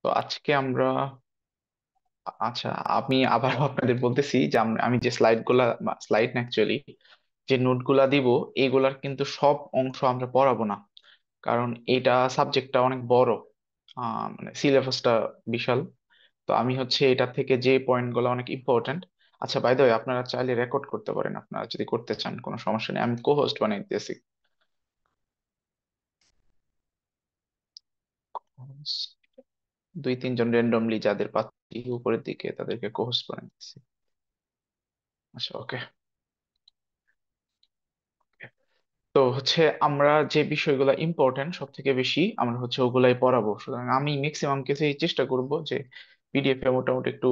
তো আজকে আমরা আচ্ছা, আমি আবার আপনাদের বলতেছি যে আমি যে স্লাইড না অ্যাকচুয়ালি যে নোটগুলা দিব, এগুলার কিন্তু সব অংশ আমরা পড়াবো না। কারণ এটা সাবজেক্টটা অনেক বড়, মানে সিলেবাসটা বিশাল। তো আমি হচ্ছে এটা থেকে যে পয়েন্ট গুলো অনেক ইম্পর্ট্যান্ট। আচ্ছা, বাই দ্য ওয়ে, আপনারা চাইলে রেকর্ড করতে পারেন, আপনারা যদি করতে চান কোনো সমস্যা নেই, আমি কো হোস্ট বানাই দিতেছি। দুই তিনজন র্যান্ডমলি যাদের পাচ্ছি উপরের দিকে তাদেরকে কো হোস্ট বানাই দিতেছি। আচ্ছা, ওকে। তো হচ্ছে আমরা যে বিষয়গুলো ইম্পর্টেন্ট সব থেকে বেশি আমরা হচ্ছে ওগুলাই পড়াবো, সুতরাং আমি ম্যাক্সিমাম কেসেই চেষ্টা করব যে পিডিএফ এ মোটামুটি একটু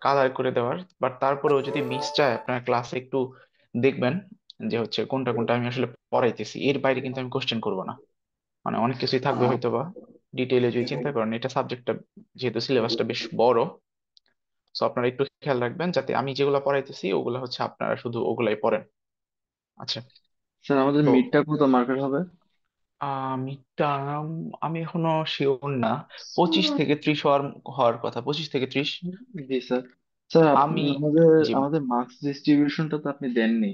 কালার করে দেওয়ার। বাট তারপরেও যদি মিস যায় আপনার ক্লাসে একটু দেখবেন যে হচ্ছে কোনটা কোনটা আমি আসলে পড়াইতেছি, এর বাইরে কিন্তু আমি কোশ্চেন করব না। মানে অনেক কিছুই থাকবে হয়তো বা ডিটেইলে যদি চিন্তা করেন, এটা সাবজেক্টটা যেহেতু সিলেবাসটা বেশ বড়। সো আপনারা একটু খেয়াল রাখবেন যাতে আমি যেগুলো পড়াইতেছি ওগুলো হচ্ছে আপনারা শুধু ওগুলাই পড়েন। আচ্ছা। স্যার, আমাদের তো মিডটা কত মার্কের হবে? টার্ম আমি এখনো শিওর না। 25 থেকে 30 হওয়ার হওয়ার কথা, 25 থেকে 30। জি স্যার। স্যার, আমি আমাদের জি, আমাদের মার্কস ডিস্ট্রিবিউশনটা তো আপনি দেননি।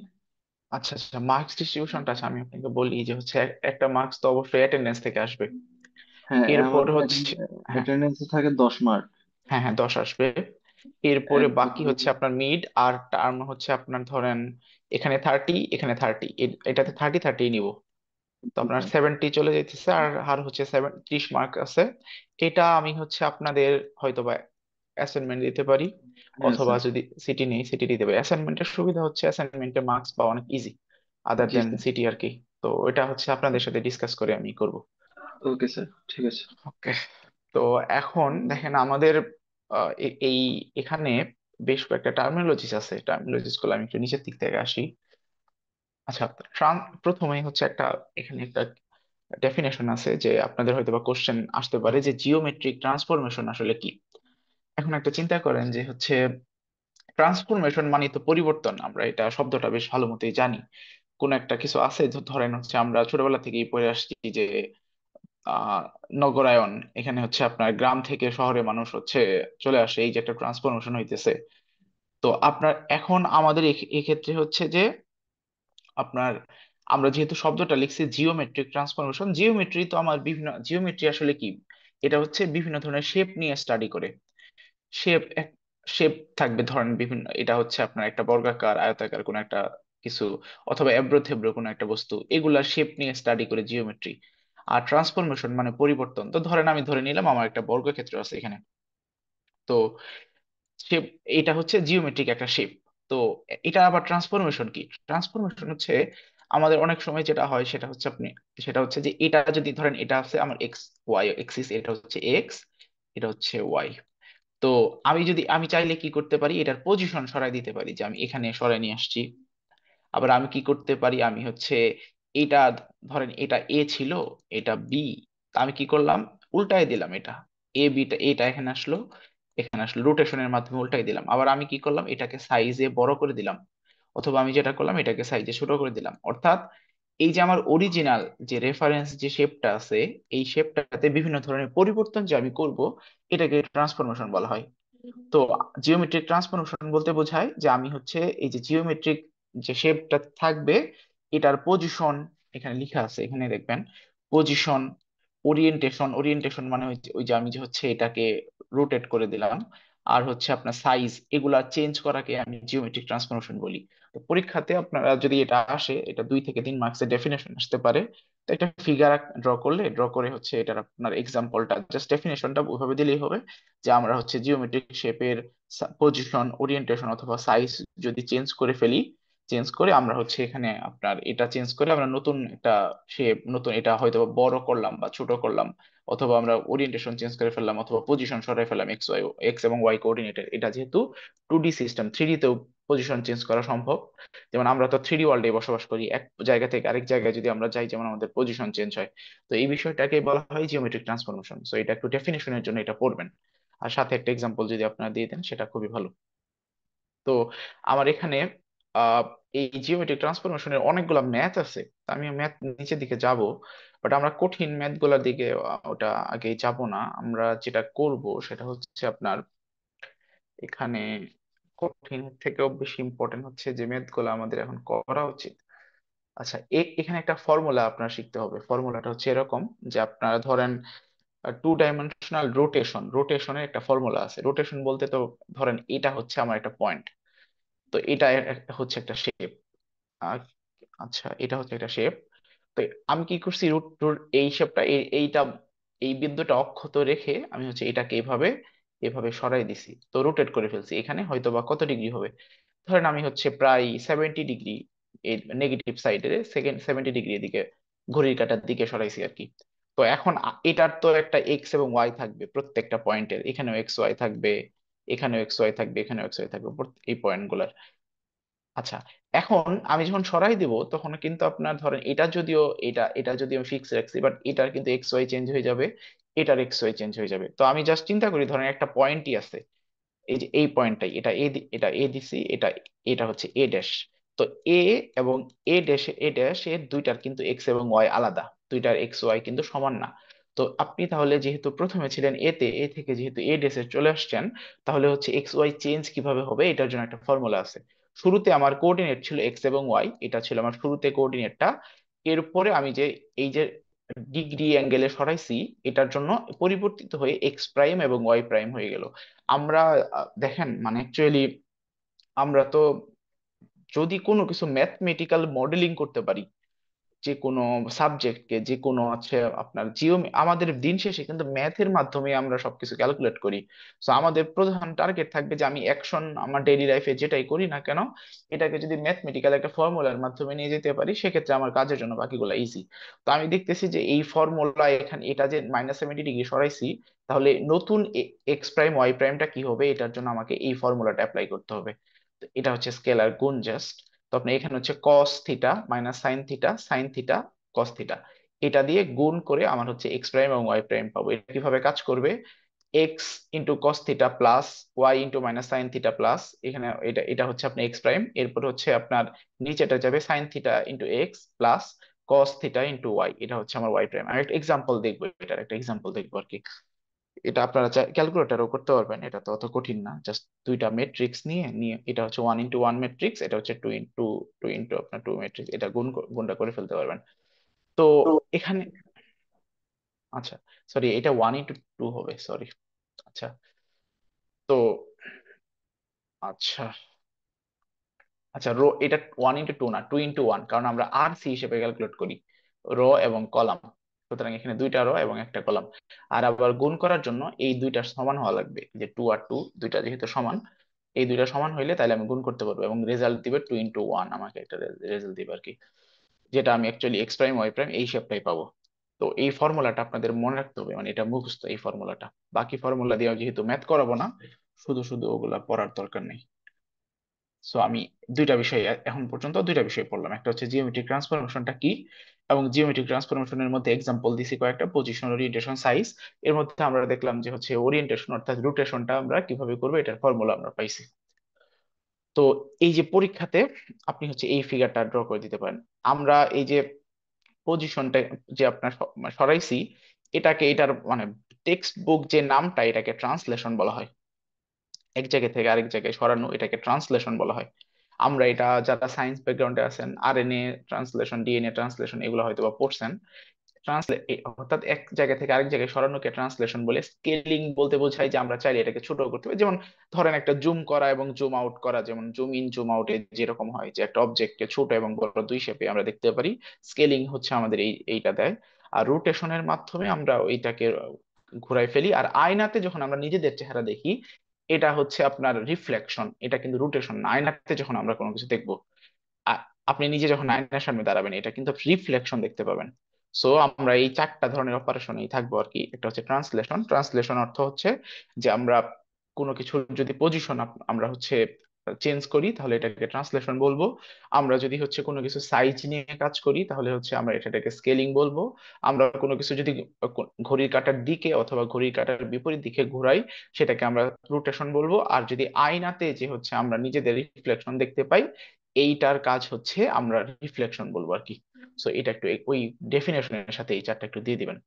আচ্ছা আচ্ছা, মার্কস ডিস্ট্রিবিউশনটা আছে, আমি আপনাকে বলি যে হচ্ছে একটা মার্কস তো অবশ্যই অ্যাটেন্ডেন্স থেকে আসবে। হ্যাঁ, এরপর আমাদের হচ্ছে, হ্যাঁ অ্যাটেন্ডেন্সে থাকে 10 মার্ক। হ্যাঁ হ্যাঁ, 10 আসবে। এরপরে একদম। বাকি হচ্ছে আপনার মিড আর টার্ম হচ্ছে আপনার ধরেন এখানে 30, এখানে 30, এটাতে 30 30 নিব। তো জি আপনার স্যার। 70 চলে যাইতেছে, আর আর হচ্ছে 30 মার্ক আছে। এটা আমি হচ্ছে আপনাদের হয়তোবা অ্যাসাইনমেন্ট দিতে পারি, হ্যাঁ অথবা স্যার। যদি সিটি নেই সিটি দিতে পারি। অ্যাসাইনমেন্টের সুবিধা হচ্ছে অ্যাসাইনমেন্টে মার্কস পাওয়া অনেক ইজি, আদার জি দেন স্যার। সিটি আর কি। তো এটা হচ্ছে আপনাদের সাথে ডিসকাস করে আমি করব। ওকে স্যার, ঠিক আছে। ওকে। তো এখন দেখেন আমাদের এই এখানে বেশ কয়েকটা টার্মিনোলজিস আছে, টার্মিনোলজিস গুলো আমি একটু নিচের দিক থেকে আসি। আচ্ছা, প্রথমেই হচ্ছে একটা, এখানে একটা ডেফিনেশন আছে যে আপনাদের হয়তো বা কোশ্চেন আসতে পারে যে জিওমেট্রিক ট্রান্সফরমেশন আসলে কি। এখন একটা চিন্তা করেন যে হচ্ছে ট্রান্সফরমেশন মানে তো পরিবর্তন, আমরা এটা শব্দটা বেশ ভালো মতোই জানি। কোন একটা কিছু আছে, ধরেন হচ্ছে আমরা ছোটবেলা থেকেই পড়ে আসছি যে আহ নগরায়ন, এখানে হচ্ছে আপনার গ্রাম থেকে শহরে মানুষ হচ্ছে চলে আসে, এই যে একটা ট্রান্সফরমেশন হইতেছে। তো আপনার এখন আমাদের এক্ষেত্রে হচ্ছে যে আপনার, আমরা যেহেতু শব্দটা লিখছি জিওমেট্রিক ট্রান্সফরমেশন, জিওমেট্রি তো আমার বিভিন্ন, জিওমেট্রি আসলে কি, এটা হচ্ছে বিভিন্ন ধরনের শেপ নিয়ে স্টাডি করে। শেপ, শেপ থাকবে ধরেন বিভিন্ন, এটা হচ্ছে আপনার একটা বর্গাকার আয়তাকার কোন একটা কিছু, অথবা এবড়ো থেবড়ো কোনো একটা বস্তু, এগুলা শেপ নিয়ে স্টাডি করে জিওমেট্রি। আর ট্রান্সফরমেশন মানে পরিবর্তন। তো ধরেন আমি ধরে নিলাম আমার একটা বর্গক্ষেত্র আছে এখানে। তো শেপ, এটা হচ্ছে জিওমেট্রিক একটা শেপ। তো এটা আবার ট্রান্সফরমেশন কি, ট্রান্সফরমেশন হচ্ছে আমাদের অনেক সময় যেটা হয় সেটা হচ্ছে আপনি, সেটা হচ্ছে যে এটা যদি ধরেন এটা হচ্ছে আমার এক্স ওয়াই এক্সিস, এটা হচ্ছে এক্স, এটা হচ্ছে ওয়াই। তো আমি চাইলে কি করতে পারি, এটার পজিশন সরাই দিতে পারি, যে আমি এখানে সরাই নিয়ে আসছি। আবার আমি কি করতে পারি, আমি হচ্ছে এটা, ধরেন এটা এ ছিল, এটা বি, আমি কি করলাম, উল্টাই দিলাম এটা, এ বিটা, এটা এখানে আসলো, এখানে আসলো, রোটেশনের মাধ্যমে উল্টাই দিলাম। আবার আমি কি করলাম, এটাকে সাইজে বড় করে দিলাম, অথবা আমি যেটা করলাম এটাকে সাইজে ছোট করে দিলাম। অর্থাৎ এই যে আমার অরিজিনাল যে রেফারেন্স যে শেপটা আছে, এই শেপটাতে বিভিন্ন ধরনের পরিবর্তন যে আমি করব, এটাকে ট্রান্সফরমেশন বলা হয়। তো জিওমেট্রিক ট্রান্সফরমেশন বলতে বোঝায় যে আমি হচ্ছে এই যে জিওমেট্রিক যে শেপটা থাকবে, এটার পজিশন, এখানে লেখা আছে, এখানে দেখবেন পজিশন, ওরিয়েন্টেশন, ওরিয়েন্টেশন মানে ওই যে আমি যে হচ্ছে এটাকে রোটেট করে দিলাম, আর হচ্ছে আপনার সাইজ, এগুলা চেঞ্জ করাকে আমি জিওমেট্রিক ট্রান্সফরমেশন বলি। তো পরীক্ষাতে আপনারা যদি এটা আসে, এটা 2 থেকে 3 মার্কসের ডেফিনেশন আসতে পারে। তো একটা ফিগার ড্র করে হচ্ছে এটার আপনার এক্সাম্পলটা, জাস্ট ডেফিনেশনটা ওইভাবে দিলেই হবে যে আমরা হচ্ছে জিওমেট্রিক শেপের পজিশন, ওরিয়েন্টেশন অথবা সাইজ যদি চেঞ্জ করে ফেলি, চেঞ্জ করে আমরা হচ্ছে এখানে আপনার এটা চেঞ্জ করে আমরা নতুন একটা শেপ, নতুন এটা হয়তো বড় করলাম বা ছোট করলাম, অথবা আমরা ওরিয়েন্টেশন চেঞ্জ করে ফেললাম, অথবা পজিশন সরাই ফেললাম, এক্স এবং ওয়াই কোঅর্ডিনেটের। এটা যেহেতু 2D সিস্টেম, 3D তেও পজিশন চেঞ্জ করা সম্ভব। যেমন আমরা তো 3D ওয়ার্ল্ডে বসবাস করি, এক জায়গা থেকে আরেক জায়গায় যদি আমরা যাই, যেমন আমাদের পজিশন চেঞ্জ হয়। তো এই বিষয়টাকে বলা হয় জিওমেট্রিক ট্রান্সফরমেশন। সো এটা একটু ডেফিনেশনের জন্য এটা পড়বেন, আর সাথে একটা এক্সাম্পল যদি আপনারা দিয়ে দেন সেটা খুবই ভালো। তো আমার এখানে আহ এই জিওমেট্রিক ট্রান্সফরমেশনের অনেকগুলা ম্যাথ আছে, তো আমি ম্যাথ নিচের দিকে যাব। বাট আমরা কঠিন ম্যাথ গুলার দিকে ওটা আগে যাব না। আমরা যেটা করব সেটা হচ্ছে আপনার এখানে কঠিন থেকেও বেশি ইম্পর্টেন্ট হচ্ছে যে ম্যাথ গুলো আমাদের এখন করা উচিত। আচ্ছা, এখানে একটা ফর্মুলা আপনার শিখতে হবে। ফর্মুলাটা হচ্ছে এরকম যে আপনারা ধরেন টু ডাইমেনশনাল রোটেশনের একটা ফর্মুলা আছে। রোটেশন বলতে তো ধরেন এটা হচ্ছে আমার একটা পয়েন্ট, তো এটা হচ্ছে একটা শেপ। আচ্ছা, এটা হচ্ছে একটা শেপ। তো আমি কি করছি, রুট রুট এই শেপটা এইটা এই বিন্দুটা অক্ষত রেখে আমি হচ্ছে এটাকে এভাবে এভাবে সরাই দিছি, তো রোটেট করে ফেলছি। এখানে হয়তো বা কত ডিগ্রি হবে, ধরেন আমি হচ্ছে প্রায় 70 ডিগ্রি এই নেগেটিভ সাইডে, সেকেন্ড 70 ডিগ্রি এদিকে ঘড়ির কাঁটার দিকে সরাইছি আর কি। তো এখন এটার তো একটা এক্স এবং ওয়াই থাকবে প্রত্যেকটা পয়েন্টের, এখানেও এক্স ওয়াই থাকবে, এখানেও এক্স ওয়াই থাকবে, এখানেও এক্স ওয়াই থাকবে এই পয়েন্ট গুলার। আচ্ছা, এখন আমি যখন সরাই দিব তখন কিন্তু আপনার ধরেন এটা যদিও এটা এটা যদিও ফিক্স রাখছি, বাট এটার কিন্তু এক্স ওয়াই চেঞ্জ হয়ে যাবে, এটার এক্স ওয়াই চেঞ্জ হয়ে যাবে। তো আমি জাস্ট চিন্তা করি ধরেন একটা পয়েন্টই আছে, এই যে এই পয়েন্টটাই, এটা এ দিছি, এটা এটা হচ্ছে এ ড্যাশ। তো এ এবং এ ড্যাশ এর দুইটার কিন্তু এক্স এবং ওয়াই আলাদা, দুইটার এক্স ওয়াই কিন্তু সমান না। তো আপনি তাহলে যেহেতু প্রথমে ছিলেন এ থেকে যেহেতু এ ড্যাশে চলে আসছেন, তাহলে হচ্ছে এক্স ওয়াই চেঞ্জ কিভাবে হবে এটার জন্য একটা ফর্মুলা আছে। শুরুতে আমার কোঅর্ডিনেট ছিল এক্স এবং ওয়াই, এটা ছিল আমার শুরুতে কোঅর্ডিনেটটা। এরপরে আমি যে এই যে ডিগ্রি অ্যাঙ্গেলে সরাইছি, এটার জন্য পরিবর্তিত হয়ে এক্স প্রাইম এবং ওয়াই প্রাইম হয়ে গেল। আমরা দেখেন মানে অ্যাকচুয়ালি আমরা তো যদি কোনো কিছু ম্যাথমেটিক্যাল মডেলিং করতে পারি, যে কোনো সাবজেক্টকে, যে কোনো আছে আপনার জিও, আমাদের দিন শেষে কিন্তু ম্যাথের মাধ্যমে আমরা সবকিছু ক্যালকুলেট করি। তো আমাদের প্রধান টার্গেট থাকবে যে আমি অ্যাকশন আমার ডেইলি লাইফে যেটাই করি না কেন, এটাকে যদি ম্যাথমেটিক্যাল একটা ফর্মুলার মাধ্যমে নিয়ে যেতে পারি, সেক্ষেত্রে আমার কাজের জন্য বাকিগুলো ইজি। তো আমি দেখতেছি যে এই ফর্মুলা এখানে এটা যে -70 ডিগ্রি সরাইছি, তাহলে নতুন এক্স প্রাইম ওয়াই প্রাইমটা কি হবে, এটার জন্য আমাকে এই ফর্মুলাটা অ্যাপ্লাই করতে হবে। তো এটা হচ্ছে স্কেলার গুণ জাস্ট। তো আপনি এখানে হচ্ছে cos theta minus sine theta, sine theta cos theta, এটা দিয়ে গুণ করে আমার হচ্ছে এক্স প্রাইম এবং ওয়াই প্রাইম পাবো। এটা কিভাবে কাজ করবে, x into cos theta plus y into minus sine theta plus, এখানে এটা এটা হচ্ছে আপনার এক্স প্রাইম, এরপর হচ্ছে আপনার নিচেটা যাবে sine theta into x plus cos theta into y, এটা হচ্ছে আমার ওয়াই প্রাইম। আমি একটা এক্সাম্পল দেখবো, এটার একটা এক্সাম্পল দেখবো আর কি। এটা আপনারা ক্যালকুলেটরও করতে পারবেন, এটা তো অত কঠিন না। জাস্ট দুইটা ম্যাট্রিক্স নিয়ে নিয়ে এটা হচ্ছে 1 ইন্টু 1 ম্যাট্রিক্স, এটা হচ্ছে টু ইন্টু আপনার টু ম্যাট্রিক্স, এটা গুণটা করে ফেলতে পারবেন। তো এখানে আচ্ছা, সরি, এটা 1 ইন্টু 2 হবে, সরি। আচ্ছা, তো আচ্ছা আচ্ছা রো এটা 1 ইন্টু 2 না, 2 ইন্টু 1, কারণ আমরা আর সি হিসেবে ক্যালকুলেট করি রো এবং কলাম। সুতরাং এখানে দুইটা রো এবং একটা কলাম। আর আবার গুণ করার জন্য এই দুইটা সমান হওয়া লাগবে, যে টু আর টু দুইটা যেহেতু সমান, এই দুইটা সমান হইলে তাহলে আমি গুণ করতে পারবো এবং রেজাল্ট দিবে 2 ইন্টু 1, আমাকে একটা রেজাল্ট দিবে আর কি, যেটা আমি actually x prime y prime এই শেপটাই পাবো। তো এই ফর্মুলাটা আপনাদের মনে রাখতে হবে, মানে এটা মুখস্থ এই ফর্মুলাটা। বাকি ফর্মুলা দিয়ে যেহেতু ম্যাথ করাবো না, শুধু শুধু ওগুলা পড়ার দরকার নেই। সো আমি দুইটা বিষয় এখন পর্যন্ত দুইটা বিষয় পড়লাম, একটা হচ্ছে জিওমেট্রিক ট্রান্সফরমেশনটা কি, এবং জিওমেট্রিক ট্রান্সফরমেশনের মধ্যে এক্সাম্পল দিছি কয়েকটা, পজিশন, ওরিয়েন্টেশন, সাইজ। এর মধ্যে আমরা দেখলাম যে হচ্ছে ওরিয়েন্টেশন অর্থাৎ রোটেশনটা আমরা কিভাবে করবো, এটার ফর্মুলা আমরা পাইছি। তো এই যে পরীক্ষাতে আপনি হচ্ছে এই ফিগারটা ড্র করে দিতে পারেন। আমরা এই যে পজিশনটা যে আপনার সরাইছি, এটাকে এটার মানে টেক্সট বুক যে নামটা, এটাকে ট্রান্সলেশন বলা হয়। এক জায়গা থেকে আরেক জায়গায় সরানো, এটাকে ট্রান্সলেশন বলা হয়। আমরা এটা যারা সায়েন্স ব্যাকগ্রাউন্ডে আছেন, আরএনএ ট্রান্সলেশন, ডিএনএ ট্রান্সলেশন, এগুলো হয়তো বা পড়ছেন। অর্থাৎ এক জায়গা থেকে আরেক জায়গায় সরানোকে ট্রান্সলেশন বলে। স্কেলিং বলতে বোঝায় যে আমরা চাইলে এটাকে ছোট করতে পারি, যেমন ধরেন একটা জুম করা এবং জুম আউট করা, যেমন জুম ইন জুম আউটে যেরকম হয় যে একটা অবজেক্টকে ছোট এবং বড় দুই শেপে আমরা দেখতে পারি, স্কেলিং হচ্ছে আমাদের এইটা দেয়। আর রোটেশনের মাধ্যমে আমরা ওইটাকে ঘুরাই ফেলি। আর আয়নাতে যখন আমরা নিজেদের চেহারা দেখি, এটা হচ্ছে আপনার রিফ্লেকশন, এটা কিন্তু রোটেশন না। আয়নাতে যখন আমরা কোনো কিছু দেখবো, আ- আপনি নিজে যখন আয়নার সামনে দাঁড়াবেন, এটা কিন্তু রিফ্লেকশন দেখতে পাবেন। সো আমরা এই চারটা ধরনের অপারেশনেই থাকবো আর কি। একটা হচ্ছে ট্রান্সলেশন। ট্রান্সলেশন অর্থ হচ্ছে যে আমরা কোনো কিছুর যদি পজিশন আমরা হচ্ছে চেঞ্জ করি, তাহলে এটাকে ট্রান্সলেশন বলবো। আমরা যদি হচ্ছে কোনো কিছু সাইজ নিয়ে কাজ করি, তাহলে হচ্ছে আমরা এটাকে স্কেলিং বলবো। আমরা কোনো কিছু যদি ঘড়ির কাঁটার দিকে অথবা ঘড়ির কাঁটার বিপরীত দিকে ঘোরাই, সেটাকে আমরা রোটেশন বলবো। আর যদি আয়নাতে যে হচ্ছে আমরা নিজেদের রিফ্লেকশন দেখতে পাই, এইটার কাজ হচ্ছে আমরা রিফ্লেকশন বলবো আর কি। সো এটা একটু ওই ডেফিনেশনের সাথে এই চারটা একটু দিয়ে দিবেন।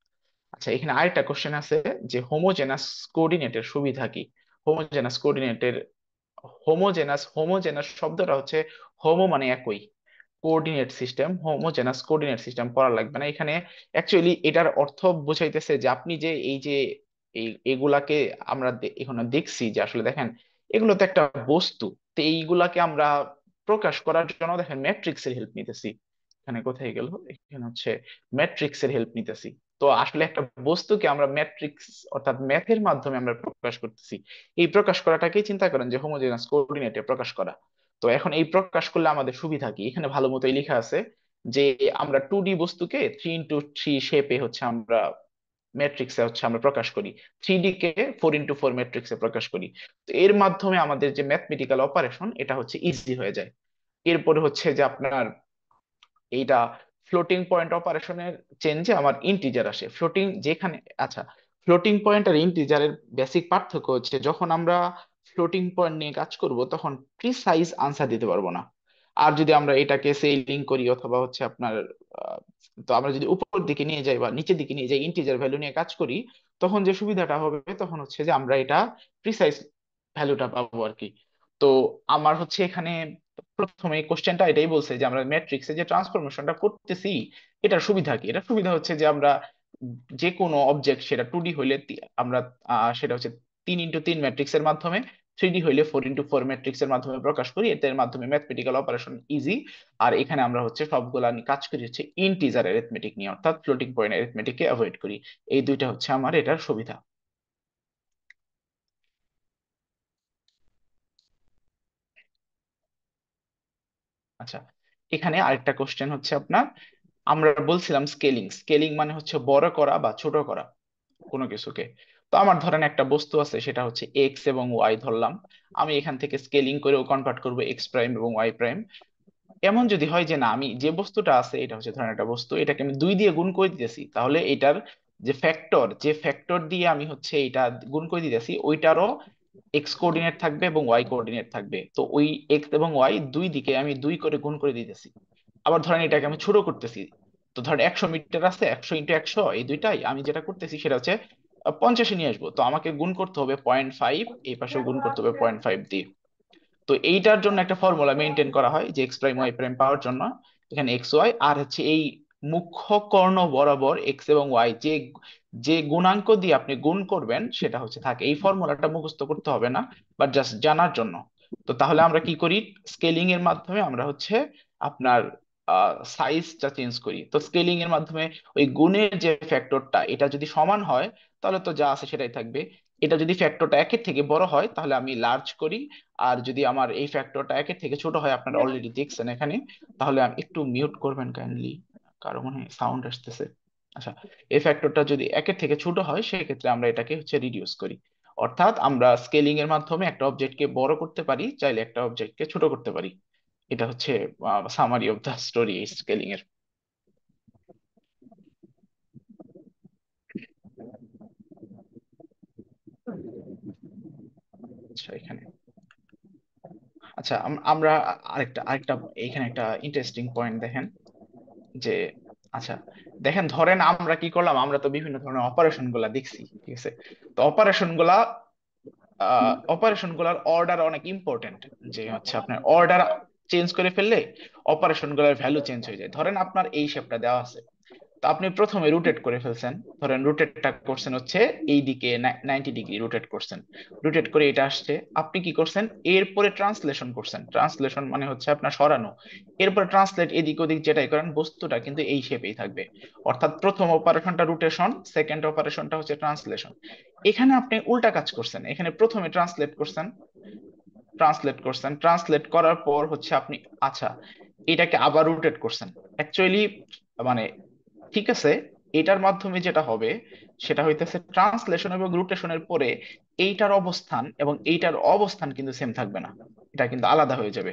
আচ্ছা, এখানে আরেকটা কোশ্চেন আছে যে হোমোজেনাস কোঅর্ডিনেটের সুবিধা কি। হোমোজেনাস কোঅর্ডিনেটের, হোমোজেনাস হোমোজেনাস শব্দটা হচ্ছে, হোমো মানে একই, coordinate system, homogeneous coordinate system পড়া লাগবে না এখানে। অ্যাকচুয়ালি এটার অর্থ বুঝাইতেছে যে আপনি যে এই যে এগুলাকে আমরা এখানে দেখছি যে আসলে দেখেন এগুলো তো একটা বস্তু, তো এইগুলাকে আমরা প্রকাশ করার জন্য দেখেন ম্যাট্রিক্সের হেল্প নিতেছি। এখানে কোথায় গেল, এখানে হচ্ছে ম্যাট্রিক্সের হেল্প নিতেছি। তো আসলে একটা বস্তুকে আমরা ম্যাট্রিক্স অর্থাৎ ম্যাথের মাধ্যমে আমরা প্রকাশ করতেছি। এই প্রকাশ করাটাকেই চিন্তা করেন যে হোমোজেনাস কোঅর্ডিনেটে প্রকাশ করা। তো এখন এই প্রকাশ করলে আমাদের সুবিধা কি, এখানে ভালো মতোই লেখা আছে যে আমরা 2D বস্তুকে 3x3 শেপে হচ্ছে আমরা ম্যাট্রিক্সে হচ্ছে আমরা প্রকাশ করি, 3D কে 4x4 ম্যাট্রিক্সে প্রকাশ করি। তো এর মাধ্যমে আমাদের যে ম্যাথমেটিক্যাল অপারেশন এটা হচ্ছে ইজি হয়ে যায়। এরপরে হচ্ছে যে আপনার এইটা ফ্লোটিং পয়েন্ট অপারেশনের চেঞ্জে আমার ইন্টিজার আসে ফ্লোটিং যেখানে। আচ্ছা, ফ্লোটিং পয়েন্ট আর ইন্টিজারের বেসিক পার্থক্য হচ্ছে যখন আমরা ফ্লোটিং পয়েন্ট নিয়ে কাজ করব তখন প্রিসাইজ আনসার দিতে পারবো না। আর যদি আমরা এটাকে সেলিং করি অথবা হচ্ছে আপনার আহ, তো আমরা যদি উপর দিকে নিয়ে যাই বা নিচের দিকে নিয়ে যাই ইন্টিজার ভ্যালু নিয়ে কাজ করি, তখন যে সুবিধাটা হবে তখন হচ্ছে যে আমরা এটা প্রিসাইজ ভ্যালুটা পাবো আর কি। তো আমার হচ্ছে এখানে প্রথমে কোশ্চেনটা এটাই বলছে যে আমরা ম্যাট্রিক্সে যে ট্রান্সফরমেশনটা করতেছি এটার সুবিধা কি। এটা সুবিধা হচ্ছে যে আমরা যে কোনো অবজেক্ট সেটা 2D হইলে আমরা সেটা হচ্ছে 3x3 ম্যাট্রিক্সের মাধ্যমে, 3D হইলে 4x4 ম্যাট্রিক্সের মাধ্যমে প্রকাশ করি, এর মাধ্যমে ম্যাথমেটিক্যাল অপারেশন ইজি। আর এখানে আমরা হচ্ছে সবগুলা কাজ করি হচ্ছে ইন্টিজার অ্যারিথমেটিক নিয়ে অর্থাৎ ফ্লোটিং পয়েন্ট অ্যারিথমেটিক কে অ্যাভয়েড করি। এই দুইটা হচ্ছে আমার এটার সুবিধা। আচ্ছা, এখানে আরেকটা কোশ্চেন হচ্ছে আপনার, আমরা বলছিলাম স্কেলিং, স্কেলিং মানে হচ্ছে বড় করা বা ছোট করা কোনো কিছুকে। তো আমার ধরেন একটা বস্তু আছে সেটা হচ্ছে এক্স এবং ওয়াই ধরলাম, আমি এখান থেকে স্কেলিং করেও কনভার্ট করবো এক্স প্রাইম এবং ওয়াই প্রাইম। এমন যদি হয় যে না, আমি যে বস্তুটা আছে এটা হচ্ছে ধরেন একটা বস্তু, এটাকে আমি 2 দিয়ে গুণ করে দিতেছি, তাহলে এটার যে ফ্যাক্টর দিয়ে আমি হচ্ছে এটা গুণ করে দিতেছি ওইটারও এক্স কোঅর্ডিনেট থাকবে এবং ওয়াই কোঅর্ডিনেট থাকবে। তো ওই এক্স এবং ওয়াই দুই দিকে আমি 2 করে গুণ করে দিতেছি। আবার ধরেন এটাকে আমি ছোট করতেছি, তো ধরেন 100 মিটার আছে, 100 × 100 এই দুইটাই আমি যেটা করতেছি সেটা হচ্ছে 50-এ নিয়ে আসবো, তো আমাকে গুণ করতে হবে 0.5, এই পাশেও গুণ করতে হবে 0.5 দিয়ে। তো এইটার জন্য একটা ফর্মুলা মেনটেন করা হয় যে এক্স প্রাইম ওয়াই প্রাইম পাওয়ার জন্য, এখানে এক্স ওয়াই আর হচ্ছে এই মুখ্য কর্ণ বরাবর এক্স এবং ওয়াই যে যে গুণাঙ্ক দিয়ে আপনি গুণ করবেন সেটা হচ্ছে থাকে। এই ফর্মুলাটা মুখস্থ করতে হবে না, বাট জাস্ট জানার জন্য। তো তাহলে আমরা কি করি, স্কেলিং এর মাধ্যমে আমরা হচ্ছে আপনার সাইজটা চেঞ্জ করি। তো স্কেলিং এর মাধ্যমে ওই গুণের যে ফ্যাক্টরটা এটা যদি সমান হয় তাহলে তো যা আছে সেটাই থাকবে। এটা যদি ফ্যাক্টরটা একের থেকে বড় হয় তাহলে আমি লার্জ করি। আর যদি আমার এই ফ্যাক্টরটা একের থেকে ছোট হয়, আপনারা অলরেডি দেখছেন এখানে, তাহলে আমি একটু মিউট করবেন কাইন্ডলি, কারো মনে হয় সাউন্ড আসতেছে। আচ্ছা, এই ফ্যাক্টরটা যদি একের থেকে ছোট হয় সেক্ষেত্রে আমরা এটাকে হচ্ছে রিডিউস করি। অর্থাৎ আমরা স্কেলিং এর মাধ্যমে একটা অবজেক্টকে বড় করতে পারি, চাইলে একটা অবজেক্টকে ছোট করতে পারি। এটা হচ্ছে summary of the story scaling এর। আচ্ছা এখানে, আচ্ছা আমরা আরেকটা আরেকটা এখানে একটা ইন্টারেস্টিং পয়েন্ট দেখেন যে, আচ্ছা দেখেন ধরেন আমরা কি করলাম, আমরা তো বিভিন্ন ধরনের অপারেশন গুলা দেখছি, ঠিক আছে। তো অপারেশন গুলার অর্ডার অনেক ইম্পর্টেন্ট, যে হচ্ছে আপনার অর্ডার চেঞ্জ করে ফেললে অপারেশন গুলার ভ্যালু চেঞ্জ হয়ে যায়। ধরেন আপনার এই শেপটা দেওয়া আছে, তো আপনি প্রথমে রোটেট করে ফেলছেন, ধরেন রোটেটটা করছেন হচ্ছে এই দিকে 90 ডিগ্রি রোটেট করছেন, রোটেট করে এটা আসছে, আপনি কি করছেন এরপরে ট্রান্সলেশন করছেন, ট্রান্সলেশন মানে হচ্ছে আপনার সরানো। এরপরে ট্রান্সলেট এদিক ওদিক যেটাই করেন বস্তুটা কিন্তু এই শেপেই থাকবে। অর্থাৎ প্রথম অপারেশনটা রোটেশন, সেকেন্ড অপারেশনটা হচ্ছে ট্রান্সলেশন। এখানে আপনি উল্টা কাজ করছেন, এখানে প্রথমে ট্রান্সলেট করার পর হচ্ছে আপনি, আচ্ছা এটাকে আবার রোটেট করছেন। অ্যাকচুয়ালি মানে ঠিক আছে, এটার মাধ্যমে যেটা হবে সেটা হইতেছে ট্রান্সলেশন এবং রোটেশনের পরে এইটার অবস্থান এবং এইটার অবস্থান কিন্তু সেম থাকবে না, এটা কিন্তু আলাদা হয়ে যাবে।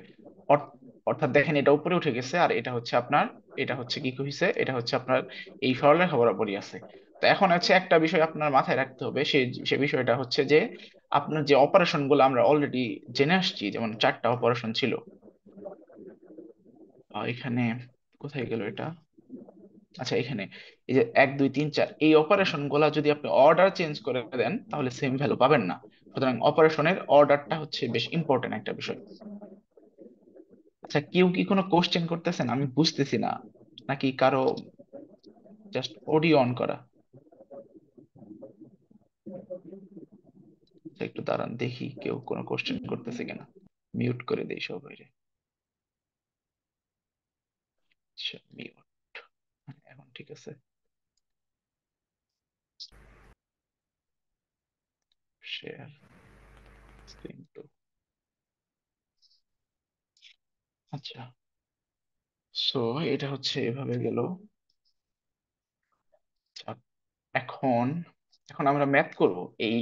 অর- অর্থাৎ দেখেন এটা উপরে উঠে গেছে আর এটা হচ্ছে আপনার, এটা হচ্ছে কি কইছে, এটা হচ্ছে আপনার এই সরলরেখা বরাবরই আছে। তো এখন হচ্ছে একটা বিষয় আপনার মাথায় রাখতে হবে, সে সে বিষয়টা হচ্ছে যে আপনার যে অপারেশন গুলো আমরা অলরেডি জেনে আসছি, যেমন 4টা অপারেশন ছিল, এখানে কোথায় গেল এটা? আচ্ছা, এখানে এই যে 1 2 3 4 এই অপারেশন গুলা যদি আপনি অর্ডার চেঞ্জ করে দেন তাহলে সেম ভ্যালু পাবেন না। সুতরাং অপারেশনের অর্ডারটা হচ্ছে বেশ ইম্পর্টেন্ট একটা বিষয়। আচ্ছা, কেউ কি কোনো কোশ্চেন করতেছেন? আমি বুঝতেছি না, নাকি কারো জাস্ট অডিও অন করা? আচ্ছা, একটু দাঁড়ান দেখি কেউ কোনো কোশ্চেন করতেছে কিনা। মিউট করে দেই সবাই। আচ্ছা, মিউট। এখন ঠিক আছে। Share screen too. আচ্ছা, সো এটা হচ্ছে এভাবে গেল। আচ্ছা, এখন এখন আমরা ম্যাথ করব। এই